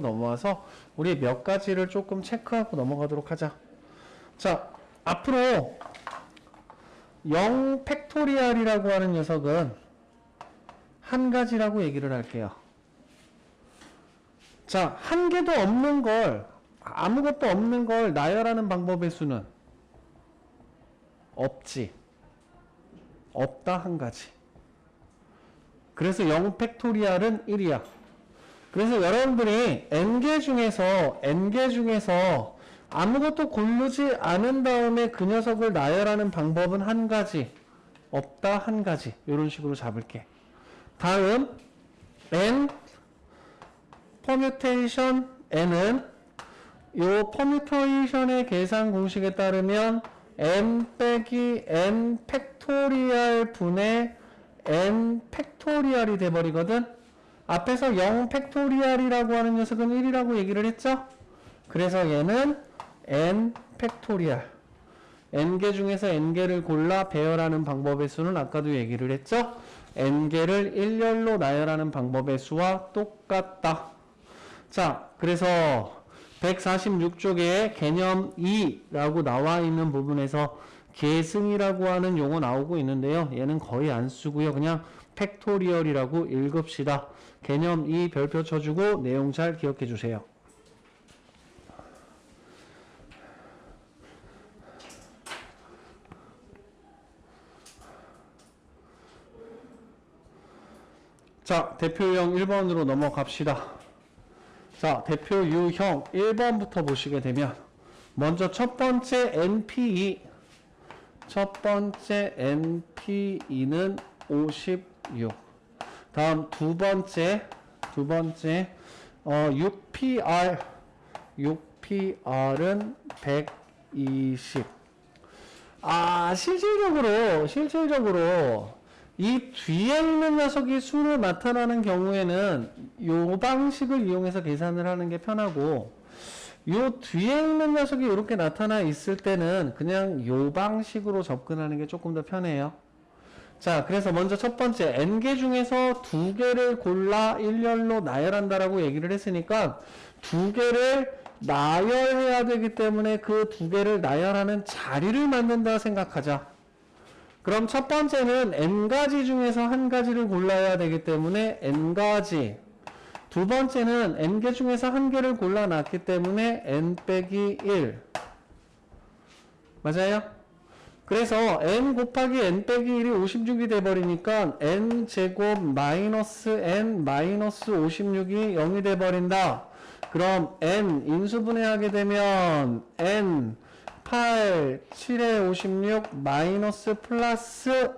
Speaker 1: 넘어와서 우리 몇 가지를 조금 체크하고 넘어가도록 하자. 자, 앞으로 0 팩토리얼이라고 하는 녀석은 한 가지라고 얘기를 할게요. 자, 한 개도 없는 걸, 아무것도 없는 걸 나열하는 방법의 수는 없지. 없다, 한 가지. 그래서 0 팩토리얼은 1이야. 그래서 여러분들이 n개 중에서 아무것도 고르지 않은 다음에 그 녀석을 나열하는 방법은 한 가지. 없다, 한 가지. 이런 식으로 잡을게. 다음, n 퍼뮤테이션 n은 요 퍼뮤테이션의 계산 공식에 따르면 n 빼기 n 팩토리얼 분의 n 팩토리얼이 돼버리거든. 앞에서 0 팩토리얼이라고 하는 녀석은 1이라고 얘기를 했죠. 그래서 얘는 n 팩토리얼. n개 중에서 n개를 골라 배열하는 방법의 수는 아까도 얘기를 했죠. n개를 일렬로 나열하는 방법의 수와 똑같다. 자, 그래서 146쪽에 개념 2라고 나와 있는 부분에서 계승이라고 하는 용어 나오고 있는데요. 얘는 거의 안 쓰고요. 그냥 팩토리얼이라고 읽읍시다. 개념 2 별표 쳐주고 내용 잘 기억해 주세요. 자, 대표 유형 1번으로 넘어갑시다. 자, 대표 유형 1번부터 보시게 되면 먼저 첫 번째 NP2 NP2는 56. 다음 두 번째 UPR은 120. 실질적으로 이 뒤에 있는 녀석이 수로 나타나는 경우에는 요 방식을 이용해서 계산을 하는 게 편하고, 요 뒤에 있는 녀석이 이렇게 나타나 있을 때는 그냥 요 방식으로 접근하는 게 조금 더 편해요. 자, 그래서 먼저 첫 번째 n개 중에서 2개를 골라 일렬로 나열한다라고 얘기를 했으니까 2개를 나열해야 되기 때문에 그 2개를 나열하는 자리를 만든다 생각하자. 그럼 첫 번째는 n가지 중에서 한 가지를 골라야 되기 때문에 n가지. 두 번째는 n개 중에서 한 개를 골라놨기 때문에 n 빼기 1. 맞아요? 그래서 n 곱하기 n 빼기 1이 56이 돼버리니까 n 제곱 마이너스 n 마이너스 56이 0이 돼버린다. 그럼 n 인수분해하게 되면 n 8, 7에 56, 마이너스 플러스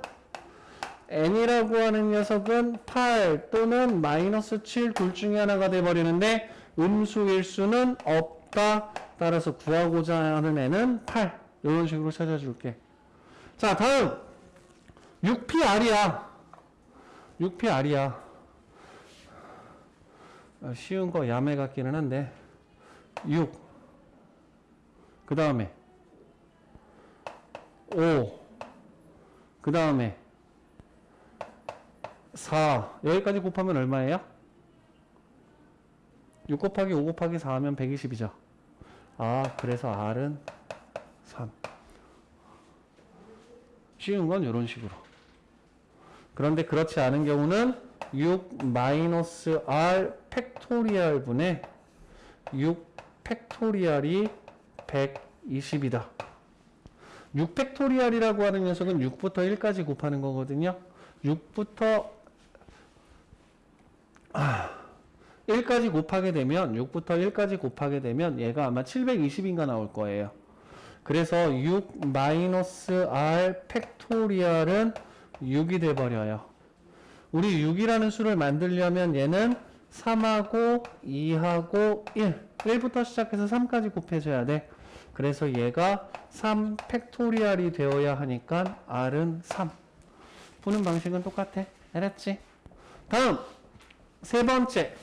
Speaker 1: n이라고 하는 녀석은 8 또는 마이너스 7 둘 중에 하나가 돼버리는데 음수일수는 없다. 따라서 구하고자 하는 n은 8. 이런 식으로 찾아줄게. 자, 다음 6PR이야. 6PR이야. 쉬운 거 야매 같기는 한데 6 그 다음에 5 그 다음에 4 여기까지 곱하면 얼마예요? 6 곱하기 5 곱하기 4 하면 120이죠. 아 그래서 R은 3. 쉬운 건 이런 식으로. 그런데 그렇지 않은 경우는 6 마이너스 R 팩토리얼 분의 6 팩토리얼이 120이다. 6 팩토리얼이라고 하는 녀석은 6부터 1까지 곱하는 거거든요. 6부터 1까지 곱하게 되면 6부터 1까지 곱하게 되면 얘가 아마 720인가 나올 거예요. 그래서 6 마이너스 R 팩토리얼은 6이 돼버려요. 우리 6이라는 수를 만들려면 얘는 3하고 2하고 1부터 시작해서 3까지 곱해줘야 돼. 그래서 얘가 3 팩토리얼이 되어야 하니까 R은 3. 푸는 방식은 똑같아. 알았지? 다음 세 번째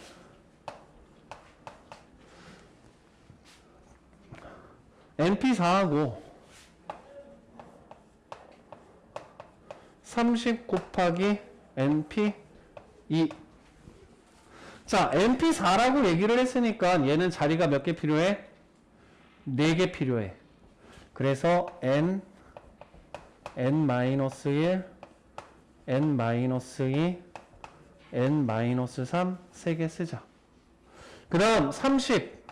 Speaker 1: NP4하고 30 곱하기 NP2. 자, NP4라고 얘기를 했으니까 얘는 자리가 몇 개 필요해? 4개 필요해. 그래서 N, N-1, N-2, N-3 3개 쓰자. 그 다음 30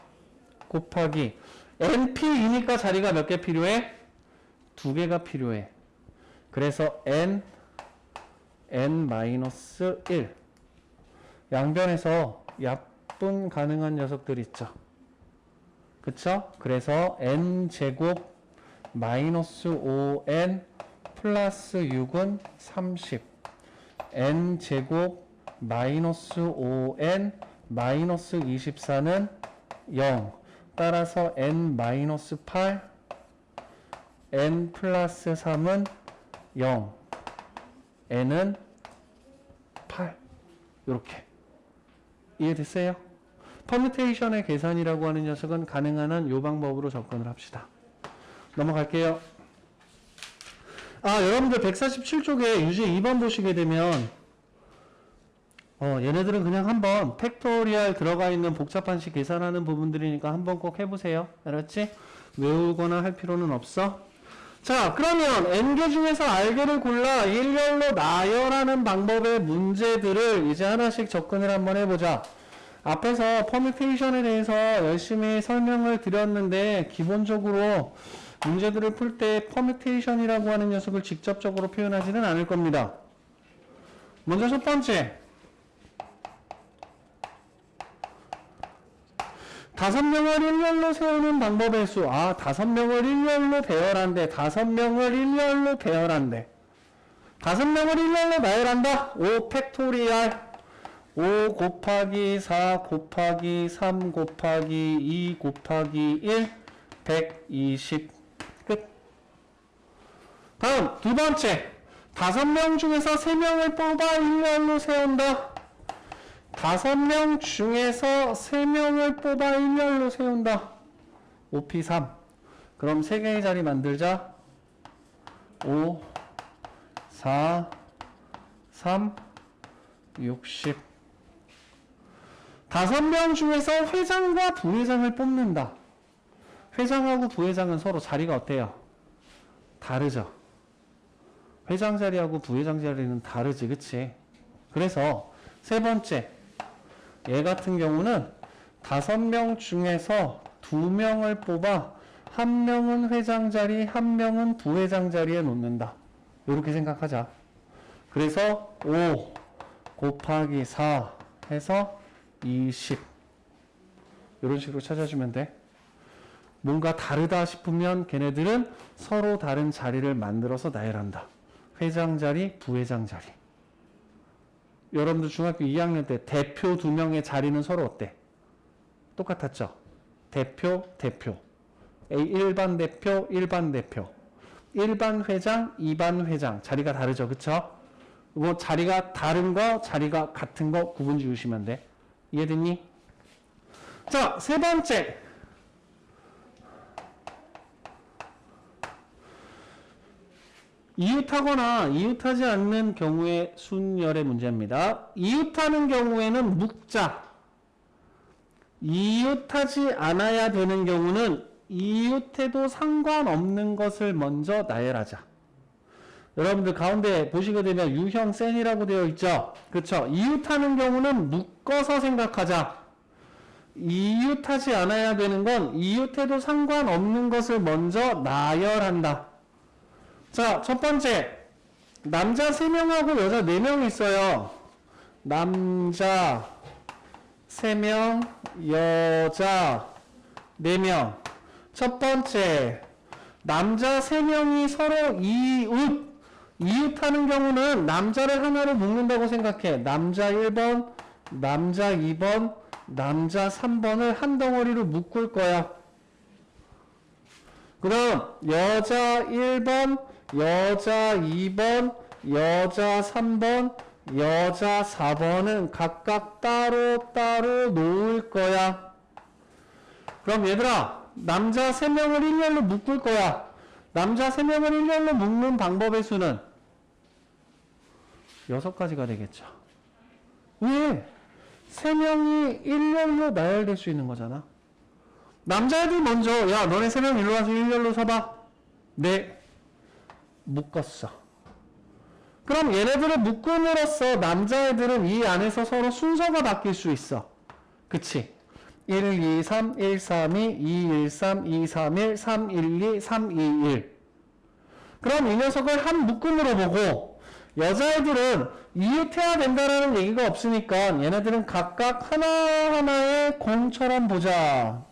Speaker 1: 곱하기 NP2니까 자리가 몇 개 필요해? 2개가 필요해. 그래서 N, N-1 양변에서 약분 가능한 녀석들 있죠. 그쵸? 그래서 N제곱 마이너스 5N 플러스 6은 30 N제곱 마이너스 5N 마이너스 24는 0 따라서 N 마이너스 8 N 플러스 3은 0 N은 8 이렇게 이해됐어요? 퍼뮤테이션의 계산이라고 하는 녀석은 가능한 한 이 방법으로 접근을 합시다. 넘어갈게요. 여러분들 147쪽에 유제 2번 보시게 되면 얘네들은 그냥 한번 팩토리얼 들어가 있는 복잡한 식 계산하는 부분들이니까 한번 꼭 해보세요. 알았지? 외우거나 할 필요는 없어. 자, 그러면 N개 중에서 R개를 골라 일렬로 나열하는 방법의 문제들을 이제 하나씩 접근을 한번 해보자. 앞에서 퍼뮤테이션에 대해서 열심히 설명을 드렸는데 기본적으로 문제들을 풀 때 퍼뮤테이션이라고 하는 녀석을 직접적으로 표현하지는 않을 겁니다. 먼저 첫 번째 5명을 일렬로 세우는 방법의 수. 5명을 일렬로 배열한대. 5명을 일렬로 배열한대. 5명을 일렬로 나열한다. 5 팩토리얼 5 곱하기 4 곱하기 3 곱하기 2 곱하기 1 120 끝. 다음 두 번째 5명 중에서 3명을 뽑아 일렬로 세운다. 5명 중에서 3명을 뽑아 일렬로 세운다. 5P3 그럼 3개의 자리 만들자. 5 4 3 60 5명 중에서 회장과 부회장을 뽑는다. 회장하고 부회장은 서로 자리가 어때요? 다르죠. 회장 자리하고 부회장 자리는 다르지, 그치? 그래서 세 번째 얘 같은 경우는 5명 중에서 2명을 뽑아 1명은 회장 자리, 1명은 부회장 자리에 놓는다. 이렇게 생각하자. 그래서 5 곱하기 4 해서 20 이런 식으로 찾아주면 돼. 뭔가 다르다 싶으면 걔네들은 서로 다른 자리를 만들어서 나열한다. 회장 자리, 부회장 자리. 여러분들 중학교 2학년 때 대표 2명의 자리는 서로 어때? 똑같았죠? 대표, 대표. 일반 대표, 일반 대표. 일반 회장, 2반 회장. 자리가 다르죠. 그쵸? 뭐 자리가 다른 거, 자리가 같은 거 구분 지으시면 돼. 이해됐니? 자, 세 번째. 이웃하거나 이웃하지 않는 경우의 순열의 문제입니다. 이웃하는 경우에는 묵자. 이웃하지 않아야 되는 경우는 이웃해도 상관없는 것을 먼저 나열하자. 여러분들 가운데 보시게 되면 유형 센이라고 되어 있죠? 그쵸? 이웃하는 경우는 묶어서 생각하자. 이웃하지 않아야 되는 건 이웃해도 상관없는 것을 먼저 나열한다. 자, 첫 번째. 남자 3명하고 여자 4명 있어요. 남자 3명, 여자 4명. 첫 번째. 남자 3명이 서로 이웃하는 경우는 남자를 하나로 묶는다고 생각해. 남자 1번, 남자 2번, 남자 3번을 한 덩어리로 묶을 거야. 그럼 여자 1번, 여자 2번, 여자 3번, 여자 4번은 각각 따로 놓을 거야. 그럼 얘들아, 남자 3명을 일렬로 묶을 거야. 남자 3명을 일렬로 묶는 방법의 수는 6가지가 되겠죠. 왜? 3명이 일렬로 나열될 수 있는 거잖아. 남자애들 먼저, 야, 너네 3명 일로 와서 일렬로 서봐. 네. 묶었어. 그럼 얘네들을 묶음으로써 남자애들은 이 안에서 서로 순서가 바뀔 수 있어. 그치? 1, 2, 3, 1, 3, 2, 2, 1, 3, 2, 3, 1, 3, 1, 2, 3, 2, 1. 그럼 이 녀석을 한 묶음으로 보고 여자애들은 이웃해야 된다는 얘기가 없으니까 얘네들은 각각 하나하나의 공처럼 보자.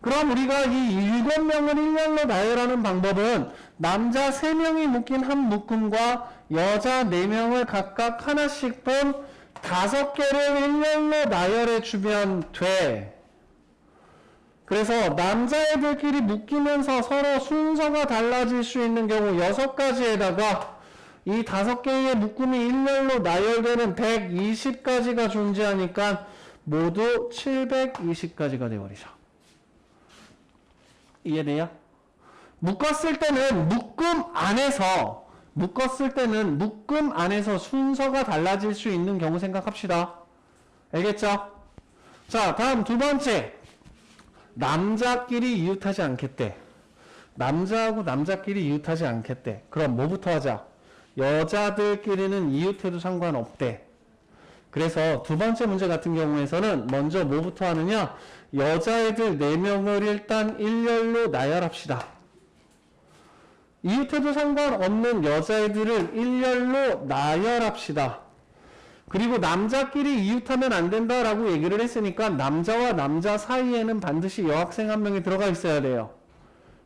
Speaker 1: 그럼 우리가 이 7명을 일렬로 나열하는 방법은 남자 3명이 묶인 한 묶음과 여자 4명을 각각 하나씩 본 5개를 일렬로 나열해 주면 돼. 그래서 남자애들끼리 묶이면서 서로 순서가 달라질 수 있는 경우 6가지에다가 이 5개의 묶음이 일렬로 나열되는 120가지가 존재하니까 모두 720가지가 되어버리죠. 이해돼요? 묶었을 때는 묶음 안에서 순서가 달라질 수 있는 경우 생각합시다. 알겠죠? 자, 다음 두 번째. 남자끼리 이웃하지 않겠대. 남자하고 남자끼리 이웃하지 않겠대. 그럼 뭐부터 하자? 여자들끼리는 이웃해도 상관없대. 그래서 두 번째 문제 같은 경우에서는 먼저 뭐부터 하느냐? 여자애들 4명을 일단 일렬로 나열합시다. 이웃해도 상관없는 여자애들을 일렬로 나열합시다. 그리고 남자끼리 이웃하면 안 된다라고 얘기를 했으니까 남자와 남자 사이에는 반드시 여학생 한 명이 들어가 있어야 돼요.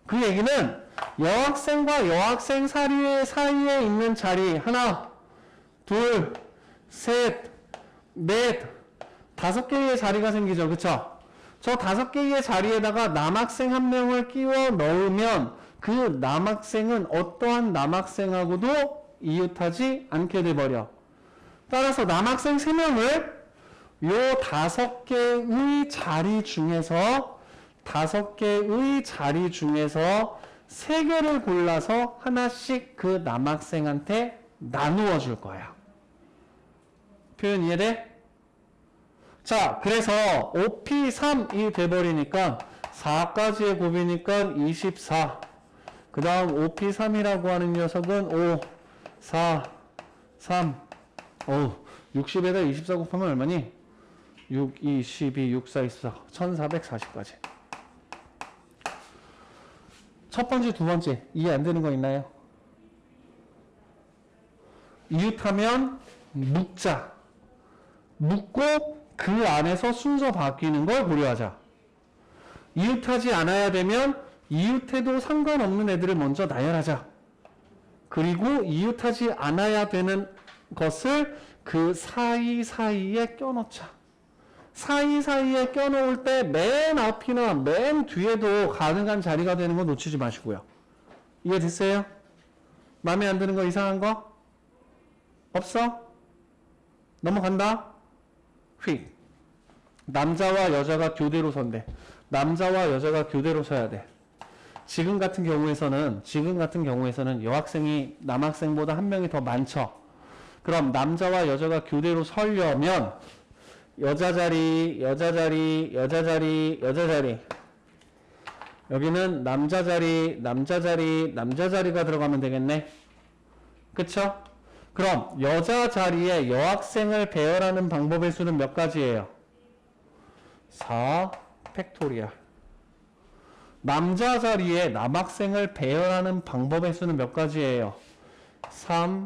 Speaker 1: 그 얘기는 여학생과 여학생 사이에 있는 자리 하나, 둘, 셋, 넷, 5개의 자리가 생기죠. 그쵸? 저 5개의 자리에다가 남학생 한 명을 끼워 넣으면 그 남학생은 어떠한 남학생하고도 이웃하지 않게 돼버려. 따라서 남학생 3명을 요 5개의 자리 중에서 3개를 골라서 하나씩 그 남학생한테 나누어 줄 거야. 표현 이해돼? 자, 그래서 5P3이 돼버리니까 4까지의 곱이니까 24. 그 다음 5P3이라고 하는 녀석은 5, 4, 3. 60에다 24 곱하면 얼마니? 6, 2, 12, 6, 4, 24. 1440까지. 첫 번째, 두 번째. 이해 안 되는 거 있나요? 이웃하면 묶자. 묶고 그 안에서 순서 바뀌는 걸 고려하자. 이웃하지 않아야 되면 이웃해도 상관없는 애들을 먼저 나열하자. 그리고 이웃하지 않아야 되는 것을 그 사이사이에 껴놓자. 사이사이에 껴놓을 때 맨 앞이나 맨 뒤에도 가능한 자리가 되는 거 놓치지 마시고요. 이해됐어요? 마음에 안 드는 거, 이상한 거? 없어? 넘어간다? 휙. 남자와 여자가 교대로 선대. 남자와 여자가 교대로 서야 돼. 지금 같은 경우에서는 여학생이 남학생보다 한 명이 더 많죠. 그럼 남자와 여자가 교대로 서려면 여자 자리, 여자 자리, 여자 자리, 여자 자리. 여기는 남자 자리, 남자 자리, 남자 자리가 들어가면 되겠네. 그쵸? 그럼 여자 자리에 여학생을 배열하는 방법의 수는 몇 가지예요? 4 팩토리얼. 남자 자리에 남학생을 배열하는 방법의 수는 몇 가지예요? 3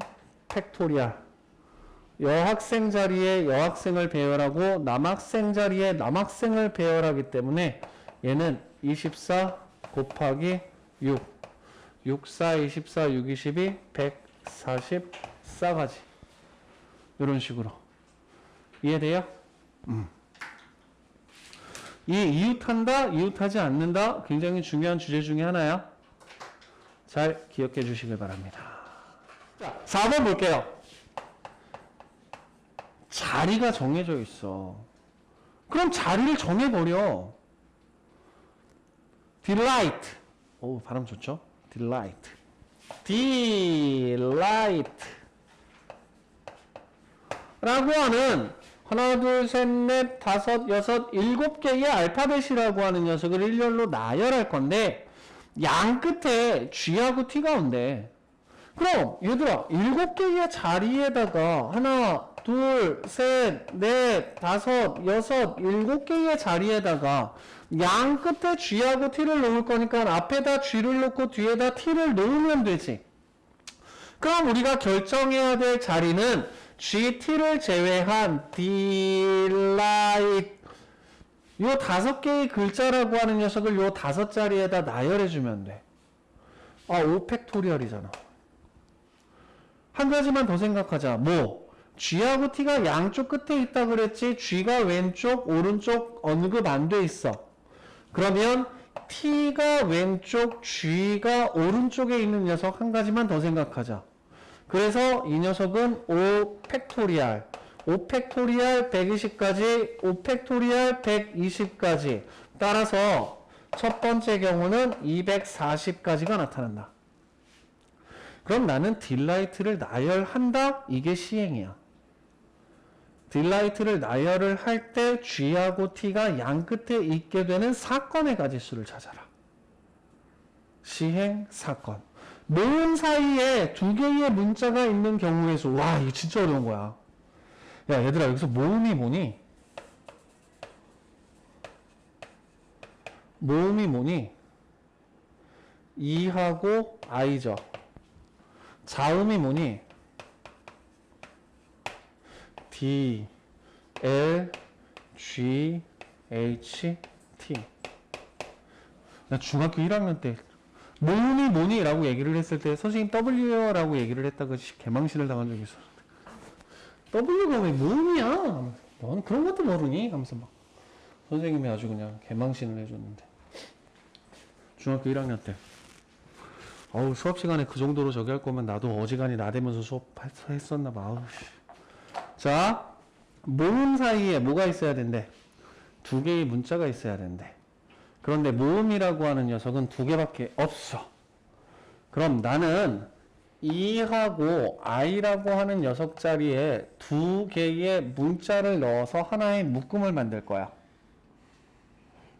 Speaker 1: 팩토리얼. 여학생 자리에 여학생을 배열하고 남학생 자리에 남학생을 배열하기 때문에 얘는 24 곱하기 6. 6, 4, 24, 6, 22, 144가지. 이런 식으로. 이해돼요? 이 이웃한다, 이웃하지 않는다 굉장히 중요한 주제 중에 하나야. 잘 기억해 주시길 바랍니다. 자, 4번 볼게요. 자리가 정해져 있어. 그럼 자리를 정해버려. delight. 오, 발음 좋죠? delight. delight. 라고 하는 하나, 둘, 셋, 넷, 다섯, 여섯, 일곱 개의 알파벳이라고 하는 녀석을 일렬로 나열할 건데 양 끝에 G하고 T가 온대. 그럼 얘들아 일곱 개의 자리에다가 하나, 둘, 셋, 넷, 다섯, 여섯, 일곱 개의 자리에다가 양 끝에 G하고 T를 놓을 거니까 앞에다 G를 놓고 뒤에다 T를 놓으면 되지. 그럼 우리가 결정해야 될 자리는 G, T를 제외한 delight 요 5개의 글자라고 하는 녀석을 요 5자리에다 나열해주면 돼. 아, 5팩토리얼이잖아. 한 가지만 더 생각하자. 뭐? G하고 T가 양쪽 끝에 있다 그랬지 G가 왼쪽, 오른쪽 언급 안 돼 있어. 그러면 T가 왼쪽, G가 오른쪽에 있는 녀석 한 가지만 더 생각하자. 그래서 이 녀석은 5팩토리얼, 5팩토리얼 120까지, 5팩토리얼 120까지. 따라서 첫 번째 경우는 240까지가 나타난다. 그럼 나는 딜라이트를 나열한다? 이게 시행이야. 딜라이트를 나열을 할 때 G하고 T가 양 끝에 있게 되는 사건의 가지수를 찾아라. 시행 사건. 모음 사이에 두 개의 문자가 있는 경우의 수. 와, 이거 진짜 어려운 거야. 야, 얘들아, 여기서 모음이 뭐니? 모음이 뭐니? 2하고 I죠. 자음이 뭐니? D, L, G, H, T. 나 중학교 1학년 때 모음이 뭐니? 라고 얘기를 했을 때 선생님 W요? 라고 얘기를 했다가 개망신을 당한 적이 있어. W가 왜 모음이야? 넌 그런 것도 모르니? 하면서 막 선생님이 아주 그냥 개망신을 해줬는데 중학교 1학년 때 어우, 수업 시간에 그 정도로 저기 할 거면 나도 어지간히 나대면서 수업했었나 봐. 아우, 씨. 자, 모음 사이에 뭐가 있어야 된대? 두 개의 문자가 있어야 된대. 그런데 모음이라고 하는 녀석은 두 개밖에 없어. 그럼 나는 E하고 I라고 하는 녀석 자리에 두 개의 문자를 넣어서 하나의 묶음을 만들 거야.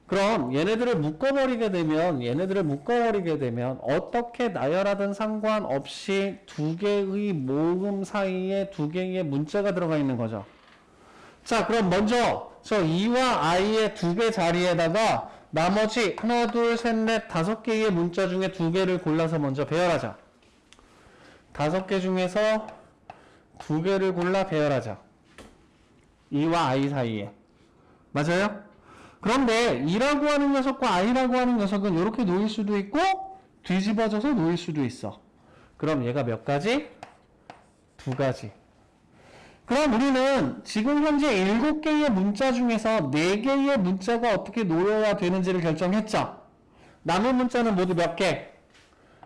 Speaker 1: 그럼 얘네들을 묶어버리게 되면 어떻게 나열하든 상관없이 두 개의 모음 사이에 두 개의 문자가 들어가 있는 거죠. 자, 그럼 먼저 저 E와 I의 두 개 자리에다가 나머지 하나, 둘, 셋, 넷, 5개의 문자 중에 두 개를 골라서 먼저 배열하자. 5개 중에서 두 개를 골라 배열하자. E와 I 사이에. 맞아요? 그런데 E라고 하는 녀석과 I라고 하는 녀석은 이렇게 놓일 수도 있고 뒤집어져서 놓일 수도 있어. 그럼 얘가 몇 가지? 2가지. 그럼 우리는 지금 현재 7개의 문자 중에서 4개의 문자가 어떻게 놓여야 되는지를 결정했죠. 남은 문자는 모두 몇 개?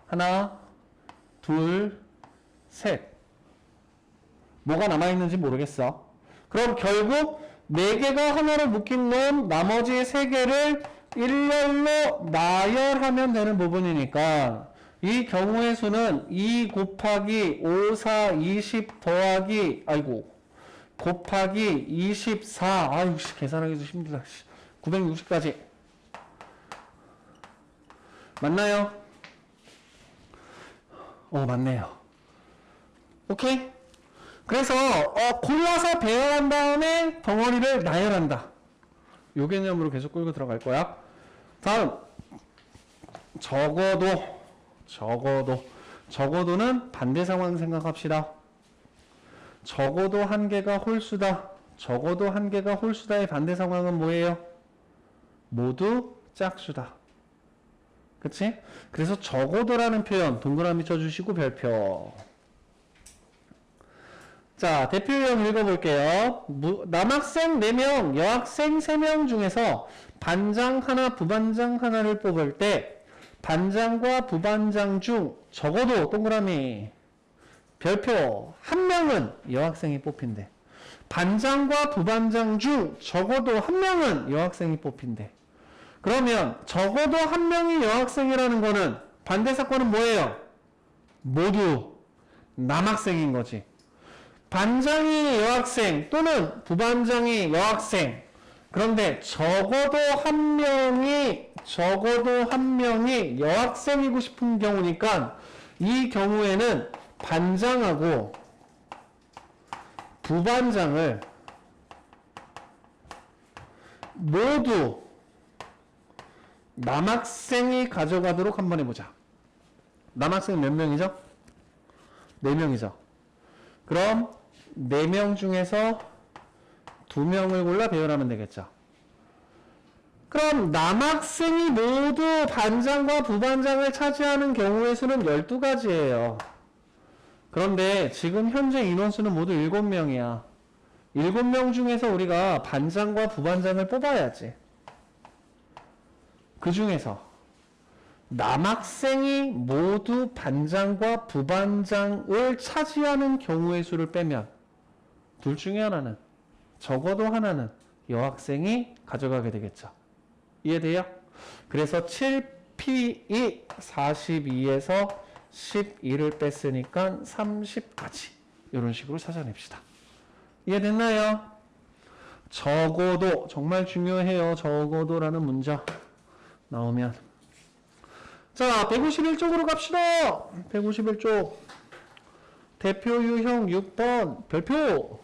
Speaker 1: 하나, 둘, 셋. 뭐가 남아있는지 모르겠어. 그럼 결국 4개가 하나로 묶인 놈 나머지 3개를 일렬로 나열하면 되는 부분이니까 이 경우의 수는 2 곱하기 5, 4, 20 더하기 곱하기 24 아유 계산하기도 힘들다. 960까지 맞나요? 맞네요. 오케이? 그래서 골라서 배열한 다음에 덩어리를 나열한다. 요 개념으로 계속 끌고 들어갈 거야. 다음 적어도는 반대 상황 생각합시다. 적어도 한 개가 홀수다. 적어도 한 개가 홀수다의 반대 상황은 뭐예요? 모두 짝수다. 그치? 그래서 적어도라는 표현 동그라미 쳐주시고 별표. 자, 대표 유형 읽어볼게요. 남학생 4명, 여학생 3명 중에서 반장 하나, 부반장 하나를 뽑을 때 반장과 부반장 중 적어도 동그라미 별표 1명은 여학생이 뽑힌대. 반장과 부반장 중 적어도 1명은 여학생이 뽑힌대. 그러면 적어도 1명이 여학생이라는 거는 반대 사건은 뭐예요? 모두 남학생인 거지. 반장이 여학생 또는 부반장이 여학생. 그런데 적어도 한 명이 여학생이고 싶은 경우니까 이 경우에는 반장하고 부반장을 모두 남학생이 가져가도록 한번 해보자. 남학생 몇 명이죠? 4명이죠. 그럼 4명 중에서 2명을 골라 배열하면 되겠죠. 그럼 남학생이 모두 반장과 부반장을 차지하는 경우의 수는 12가지예요. 그런데 지금 현재 인원수는 모두 7명이야. 7명 중에서 우리가 반장과 부반장을 뽑아야지. 그 중에서 남학생이 모두 반장과 부반장을 차지하는 경우의 수를 빼면 둘 중에 하나는, 적어도 하나는 여학생이 가져가게 되겠죠. 이해돼요? 그래서 7P2 42에서 12를 뺐으니까 30까지 이런 식으로 찾아냅시다. 이해됐나요? 적어도 정말 중요해요. 적어도라는 문자 나오면. 자, 151쪽으로 갑시다. 151쪽 대표 유형 6번 별표.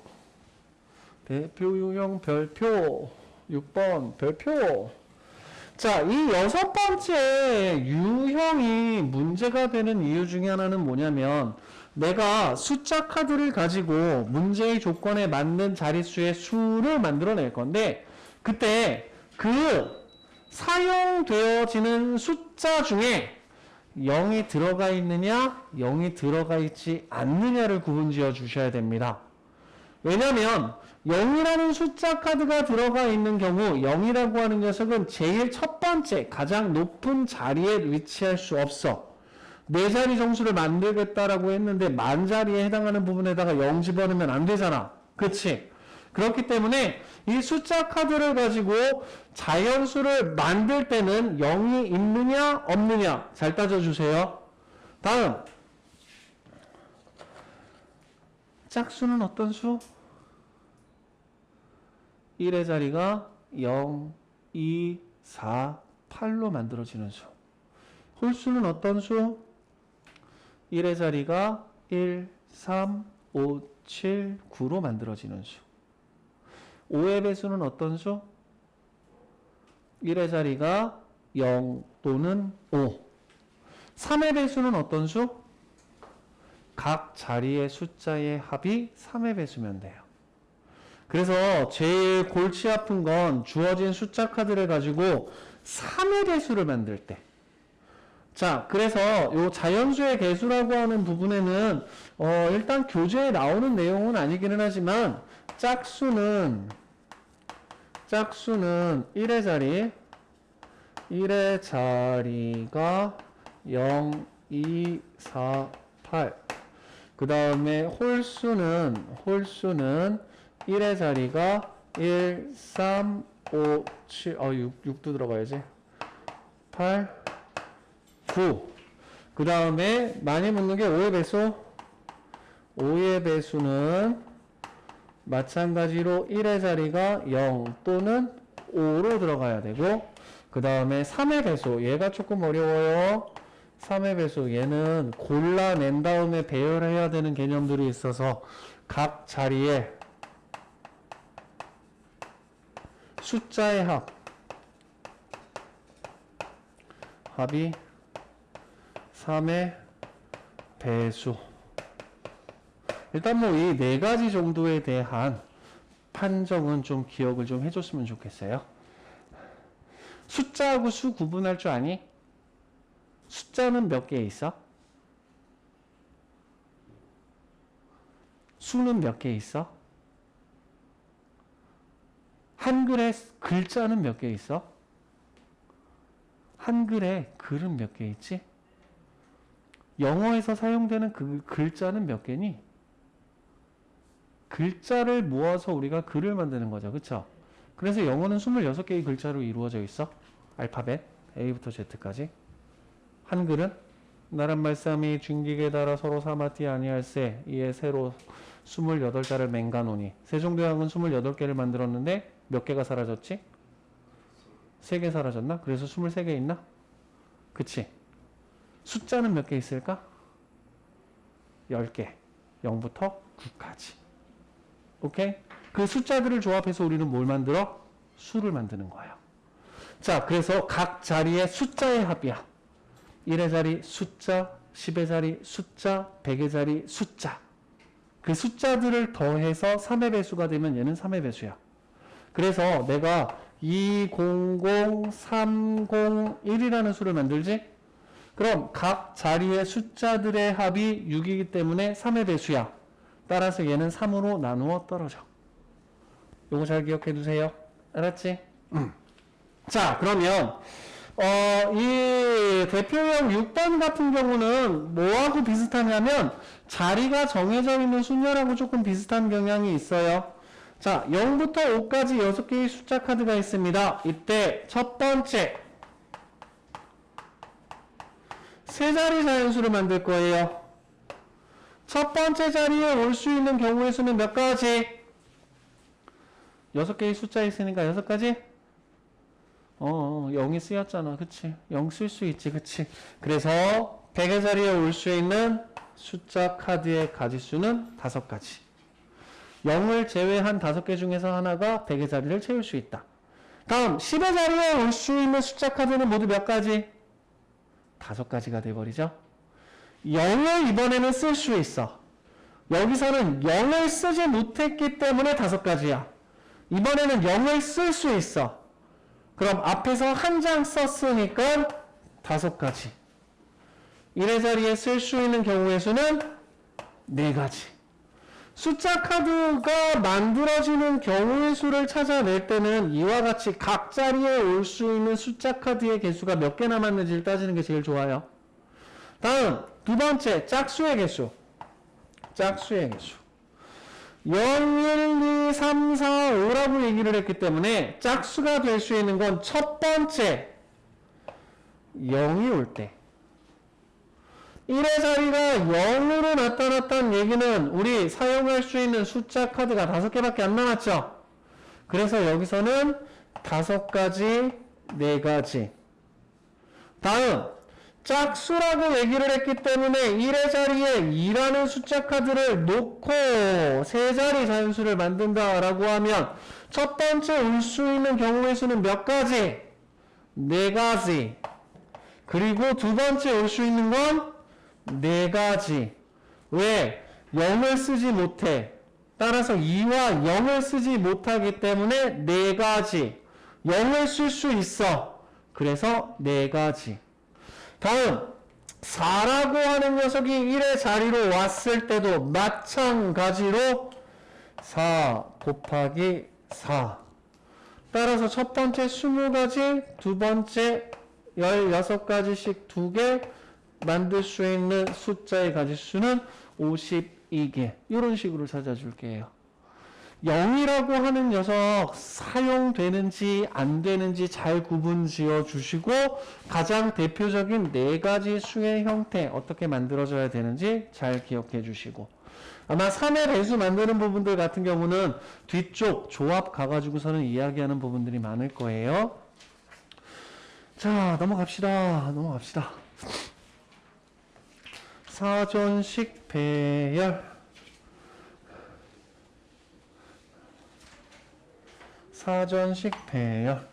Speaker 1: 대표 유형 별표 6번 별표. 자, 이 6번째 유형이 문제가 되는 이유 중에 하나는 뭐냐면 내가 숫자 카드를 가지고 문제의 조건에 맞는 자릿수의 수를 만들어낼 건데 그때 그 사용되어지는 숫자 중에 0이 들어가 있느냐 0이 들어가 있지 않느냐를 구분지어 주셔야 됩니다. 왜냐하면 0이라는 숫자 카드가 들어가 있는 경우 0이라고 하는 녀석은 제일 첫 번째 가장 높은 자리에 위치할 수 없어. 4자리 정수를 만들겠다라고 했는데 만자리에 해당하는 부분에다가 0 집어넣으면 안 되잖아. 그치? 그렇기 때문에 이 숫자 카드를 가지고 자연수를 만들 때는 0이 있느냐 없느냐 잘 따져주세요. 다음 짝수는 어떤 수? 1의 자리가 0, 2, 4, 8로 만들어지는 수. 홀수는 어떤 수? 1의 자리가 1, 3, 5, 7, 9로 만들어지는 수. 5의 배수는 어떤 수? 1의 자리가 0 또는 5. 3의 배수는 어떤 수? 각 자리의 숫자의 합이 3의 배수면 돼요. 그래서 제일 골치 아픈 건 주어진 숫자 카드를 가지고 3의 배수를 만들 때. 자, 그래서 요 자연수의 개수라고 하는 부분에는 일단 교재에 나오는 내용은 아니기는 하지만 짝수는 1의 자리가 0, 2, 4, 8. 그 다음에 홀수는 1의 자리가 1, 3, 5, 7, 6도 들어가야지. 8, 9. 그 다음에 많이 묻는 게 5의 배수. 5의 배수는 마찬가지로 1의 자리가 0 또는 5로 들어가야 되고, 그 다음에 3의 배수. 얘가 조금 어려워요. 3의 배수. 얘는 골라낸 다음에 배열해야 되는 개념들이 있어서 각 자리에 숫자의 합이 3의 배수. 일단 뭐 이 네 가지 정도에 대한 판정은 좀 기억을 좀 해줬으면 좋겠어요. 숫자하고 수 구분할 줄 아니? 숫자는 몇 개 있어? 수는 몇 개 있어? 한글에 글자는 몇 개 있어? 한글에 글은 몇 개 있지? 영어에서 사용되는 그 글자는 몇 개니? 글자를 모아서 우리가 글을 만드는 거죠. 그쵸? 그래서 영어는 26개의 글자로 이루어져 있어. 알파벳 A부터 Z까지. 한글은 나란 말씀이 중기에 따라 서로 사마티 아니할세 이에 새로 28자를 맹가노니. 세종대왕은 28개를 만들었는데 몇 개가 사라졌지? 3개 사라졌나? 그래서 23개 있나? 그치? 숫자는 몇 개 있을까? 10개. 0부터 9까지. 오케이? 그 숫자들을 조합해서 우리는 뭘 만들어? 수를 만드는 거예요. 자, 그래서 각 자리의 숫자의 합이야. 1의 자리 숫자, 10의 자리 숫자, 100의 자리 숫자. 그 숫자들을 더해서 3의 배수가 되면 얘는 3의 배수야. 그래서 내가 200-301이라는 수를 만들지? 그럼 각 자리의 숫자들의 합이 6이기 때문에 3의 배수야. 따라서 얘는 3으로 나누어 떨어져. 요거 잘 기억해 두세요. 알았지? 자, 그러면 이 대표형 6번 같은 경우는 뭐하고 비슷하냐면 자리가 정해져 있는 순열하고 조금 비슷한 경향이 있어요. 자, 0부터 5까지 6개의 숫자 카드가 있습니다. 이때 첫 번째 세 자리 자연수를 만들 거예요. 첫 번째 자리에 올 수 있는 경우의 수는 몇 가지? 6개의 숫자 있으니까 6가지? 0이 쓰였잖아. 그치? 0 쓸 수 있지. 그치? 그래서 100의 자리에 올 수 있는 숫자 카드의 가지수는 5가지. 0을 제외한 5개 중에서 하나가 100의 자리를 채울 수 있다. 다음 10의 자리에 올 수 있는 숫자 카드는 모두 몇 가지? 5가지가 돼버리죠. 0을 이번에는 쓸 수 있어. 여기서는 0을 쓰지 못했기 때문에 5가지야. 이번에는 0을 쓸 수 있어. 그럼 앞에서 한 장 썼으니까 5가지. 1의 자리에 쓸 수 있는 경우의 수는 4가지. 숫자 카드가 만들어지는 경우의 수를 찾아낼 때는 이와 같이 각 자리에 올 수 있는 숫자 카드의 개수가 몇 개 남았는지를 따지는 게 제일 좋아요. 다음 두 번째 짝수의 개수. 짝수의 개수. 0, 1, 2, 3, 4, 5라고 얘기를 했기 때문에 짝수가 될 수 있는 건 첫 번째 0이 올 때. 1의 자리가 0으로 나타났다는 얘기는 우리 사용할 수 있는 숫자 카드가 5개밖에 안 남았죠. 그래서 여기서는 5가지, 4가지. 다음 짝수라고 얘기를 했기 때문에 1의 자리에 2라는 숫자 카드를 놓고 3자리 자연수를 만든다라고 하면 첫 번째 올 수 있는 경우의 수는 몇 가지? 4가지. 그리고 두 번째 올 수 있는 건 4가지. 왜? 0을 쓰지 못해. 따라서 2와 0을 쓰지 못하기 때문에 4가지. 0을 쓸 수 있어. 그래서 4가지. 다음 4라고 하는 녀석이 1의 자리로 왔을 때도 마찬가지로 4 곱하기 4. 따라서 첫 번째 20가지, 두 번째 16가지씩 2개 만들 수 있는 숫자의 가지수는 52개 이런 식으로 찾아줄게요. 0이라고 하는 녀석 사용되는지 안 되는지 잘 구분 지어 주시고 가장 대표적인 네 가지 수의 형태 어떻게 만들어져야 되는지 잘 기억해 주시고 아마 3의 배수 만드는 부분들 같은 경우는 뒤쪽 조합 가가지고서는 이야기하는 부분들이 많을 거예요. 자, 넘어갑시다. 사전식 배열. 사전식 배열.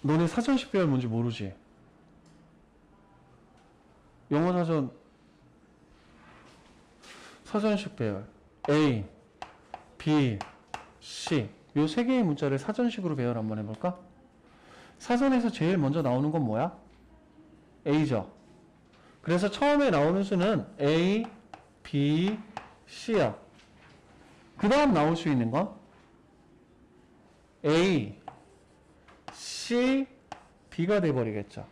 Speaker 1: 너네 사전식 배열 뭔지 모르지? 영어 사전식 배열. A, B, C. 요 세 개의 문자를 사전식으로 배열 한번 해볼까? 사전에서 제일 먼저 나오는 건 뭐야? A죠. 그래서 처음에 나오는 수는 A, B, C야. 그 다음 나올 수 있는 건? A, C, B가 돼버리겠죠.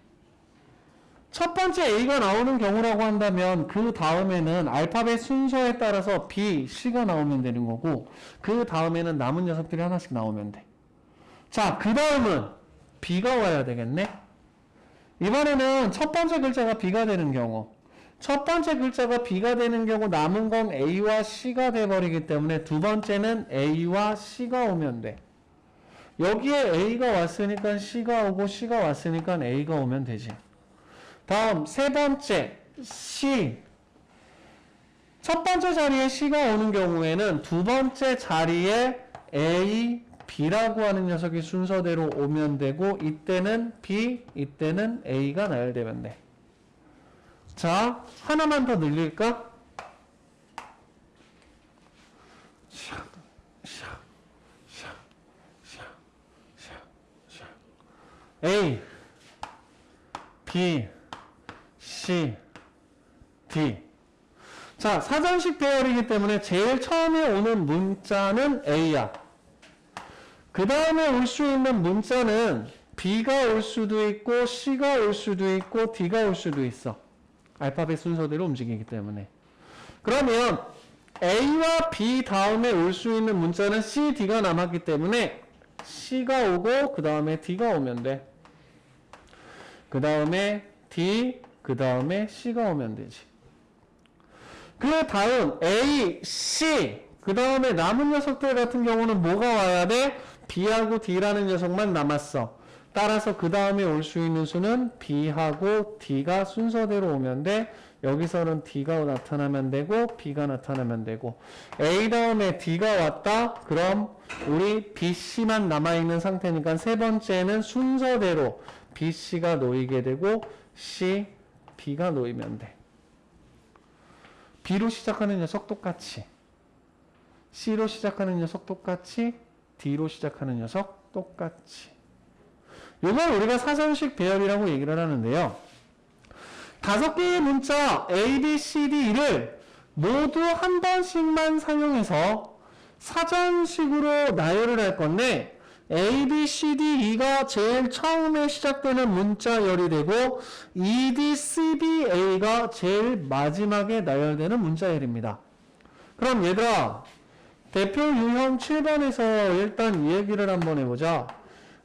Speaker 1: 첫 번째 A가 나오는 경우라고 한다면 그 다음에는 알파벳 순서에 따라서 B, C가 나오면 되는 거고 그 다음에는 남은 녀석들이 하나씩 나오면 돼. 자, 그 다음은 B가 와야 되겠네. 이번에는 첫 번째 글자가 B가 되는 경우 첫 번째 글자가 B가 되는 경우 남은 건 A와 C가 돼버리기 때문에 두 번째는 A와 C가 오면 돼. 여기에 A가 왔으니까 C가 오고 C가 왔으니까 A가 오면 되지. 다음 세 번째 C. 첫 번째 자리에 C가 오는 경우에는 두 번째 자리에 A, B라고 하는 녀석이 순서대로 오면 되고 이때는 B, 이때는 A가 나열되면 돼. 자, 하나만 더 늘릴까? A, B, C, D. 자, 사전식 배열이기 때문에 제일 처음에 오는 문자는 A야. 그 다음에 올 수 있는 문자는 B가 올 수도 있고 C가 올 수도 있고 D가 올 수도 있어. 알파벳 순서대로 움직이기 때문에. 그러면 A와 B 다음에 올 수 있는 문자는 C, D가 남았기 때문에 C가 오고 그 다음에 D가 오면 돼. 그 다음에 D, 그 다음에 C가 오면 되지. 그 다음 A, C, 그 다음에 남은 녀석들 같은 경우는 뭐가 와야 돼? B하고 D라는 녀석만 남았어. 따라서 그 다음에 올 수 있는 수는 B하고 D가 순서대로 오면 돼. 여기서는 D가 나타나면 되고 B가 나타나면 되고 A 다음에 D가 왔다. 그럼 우리 B, C만 남아있는 상태니까 세 번째는 순서대로 B, C가 놓이게 되고 C, B가 놓이면 돼. B로 시작하는 녀석 똑같이 C로 시작하는 녀석 똑같이 D로 시작하는 녀석 똑같이 이걸 우리가 사전식 배열이라고 얘기를 하는데요. 5개의 문자 A, B, C, D를 모두 한 번씩만 사용해서 사전식으로 나열을 할 건데 A, B, C, D, E가 제일 처음에 시작되는 문자열이 되고 E, D, C, B, A가 제일 마지막에 나열되는 문자열입니다. 그럼 얘들아 대표 유형 7번에서 일단 이 얘기를 한번 해보자.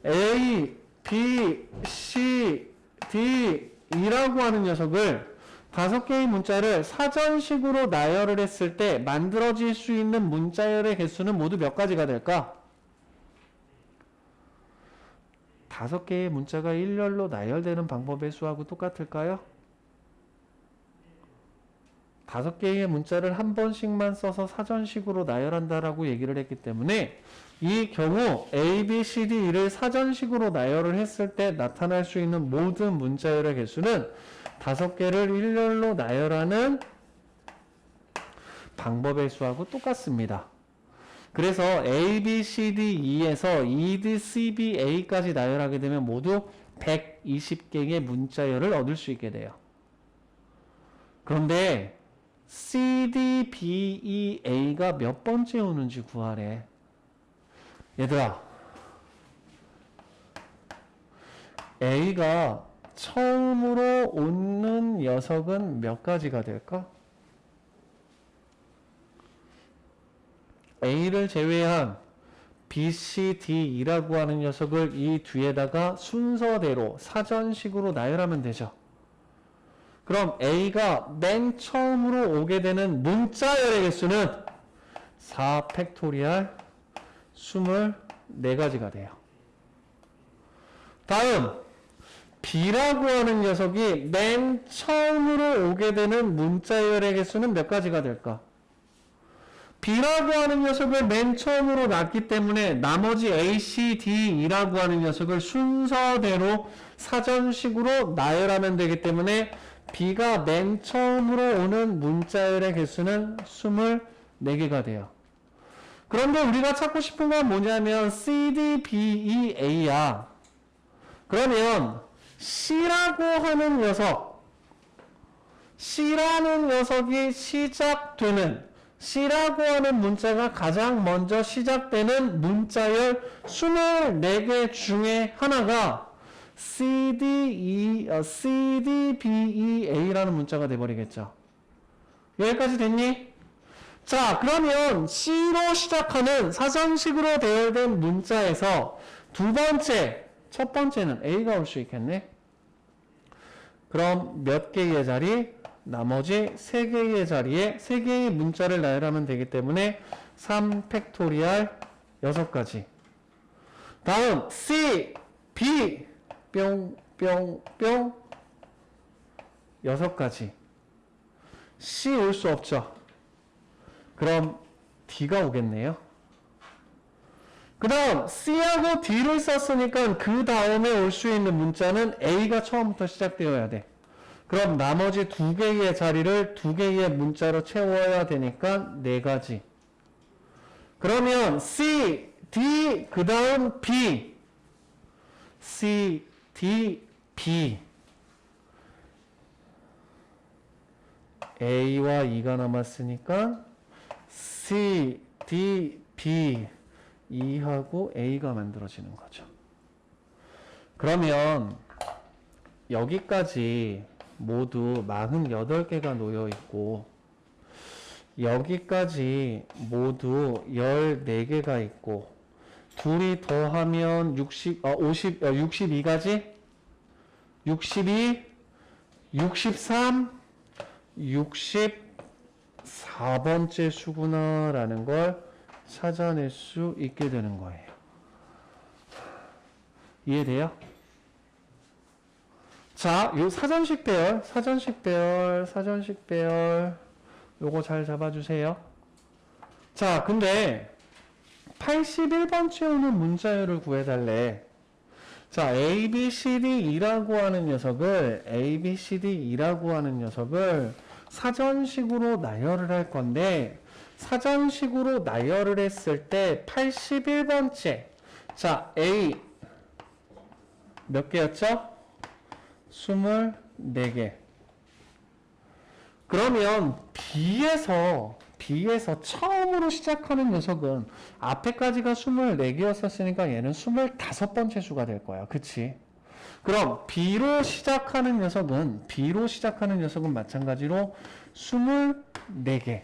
Speaker 1: A, B, C, D, E라고 하는 녀석을 5개의 문자를 사전식으로 나열을 했을 때 만들어질 수 있는 문자열의 개수는 모두 몇 가지가 될까? 5개의 문자가 일렬로 나열되는 방법의 수하고 똑같을까요? 5개의 문자를 한 번씩만 써서 사전식으로 나열한다라고 얘기를 했기 때문에 이 경우 A, B, C, D, E를 사전식으로 나열을 했을 때 나타날 수 있는 모든 문자열의 개수는 5개를 일렬로 나열하는 방법의 수하고 똑같습니다. 그래서 A, B, C, D, E에서 E, D, C, B, A까지 나열하게 되면 모두 120개의 문자열을 얻을 수 있게 돼요. 그런데 C, D, B, E, A가 몇 번째 오는지 구하래. 얘들아, A가 처음으로 오는 녀석은 몇 가지가 될까? A를 제외한 B, C, D라고 하는 녀석을 이 뒤에다가 순서대로 사전식으로 나열하면 되죠. 그럼 A가 맨 처음으로 오게 되는 문자열의 개수는 4 팩토리알 24가지가 돼요. 다음 B라고 하는 녀석이 맨 처음으로 오게 되는 문자열의 개수는 몇 가지가 될까? B라고 하는 녀석을 맨 처음으로 낳기 때문에 나머지 A, C, D, E라고 하는 녀석을 순서대로 사전식으로 나열하면 되기 때문에 B가 맨 처음으로 오는 문자열의 개수는 24개가 돼요. 그런데 우리가 찾고 싶은 건 뭐냐면 C, D, B, E, A야. 그러면 C라고 하는 녀석, C라는 녀석이 시작되는 C라고 하는 문자가 가장 먼저 시작되는 문자열 24개 중에 하나가 C, D, B, E, A라는 문자가 돼버리겠죠. 여기까지 됐니? 자, 그러면 C로 시작하는 사전식으로 되어된 문자에서 두 번째, 첫 번째는 A가 올 수 있겠네. 그럼 몇 개의 자리? 나머지 3개의 자리에 3개의 문자를 나열하면 되기 때문에 3 팩토리알 6가지. 다음 C, B 뿅, 뿅, 뿅 6가지. C 올 수 없죠. 그럼 D가 오겠네요. 그 다음 C하고 D를 썼으니까 그 다음에 올 수 있는 문자는 A가 처음부터 시작되어야 돼. 그럼 나머지 2개의 자리를 2개의 문자로 채워야 되니까 4가지. 그러면 C, D, 그 다음 B. C, D, B. A와 E가 남았으니까 C, D, B, E하고 A가 만들어지는 거죠. 그러면 여기까지 모두 48개가 놓여 있고 여기까지 모두 14개가 있고 둘이 더하면 62가지? 62, 63, 64번째 수구나라는 걸 찾아낼 수 있게 되는 거예요. 이해돼요? 자, 요 사전식 배열, 요거 잘 잡아주세요. 자, 근데 81번째 오는 문자열을 구해달래. 자, A, B, C, D, E라고 하는 녀석을 사전식으로 나열을 할 건데 사전식으로 나열을 했을 때 81번째 자, A 몇 개였죠? 24개. 그러면 B에서 처음으로 시작하는 녀석은 앞에까지가 24개였었으니까 얘는 25번째 수가 될 거야. 그치? 그럼 B로 시작하는 녀석은 마찬가지로 24개.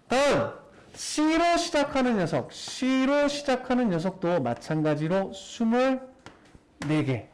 Speaker 1: 다음 C로 시작하는 녀석도 마찬가지로 24개.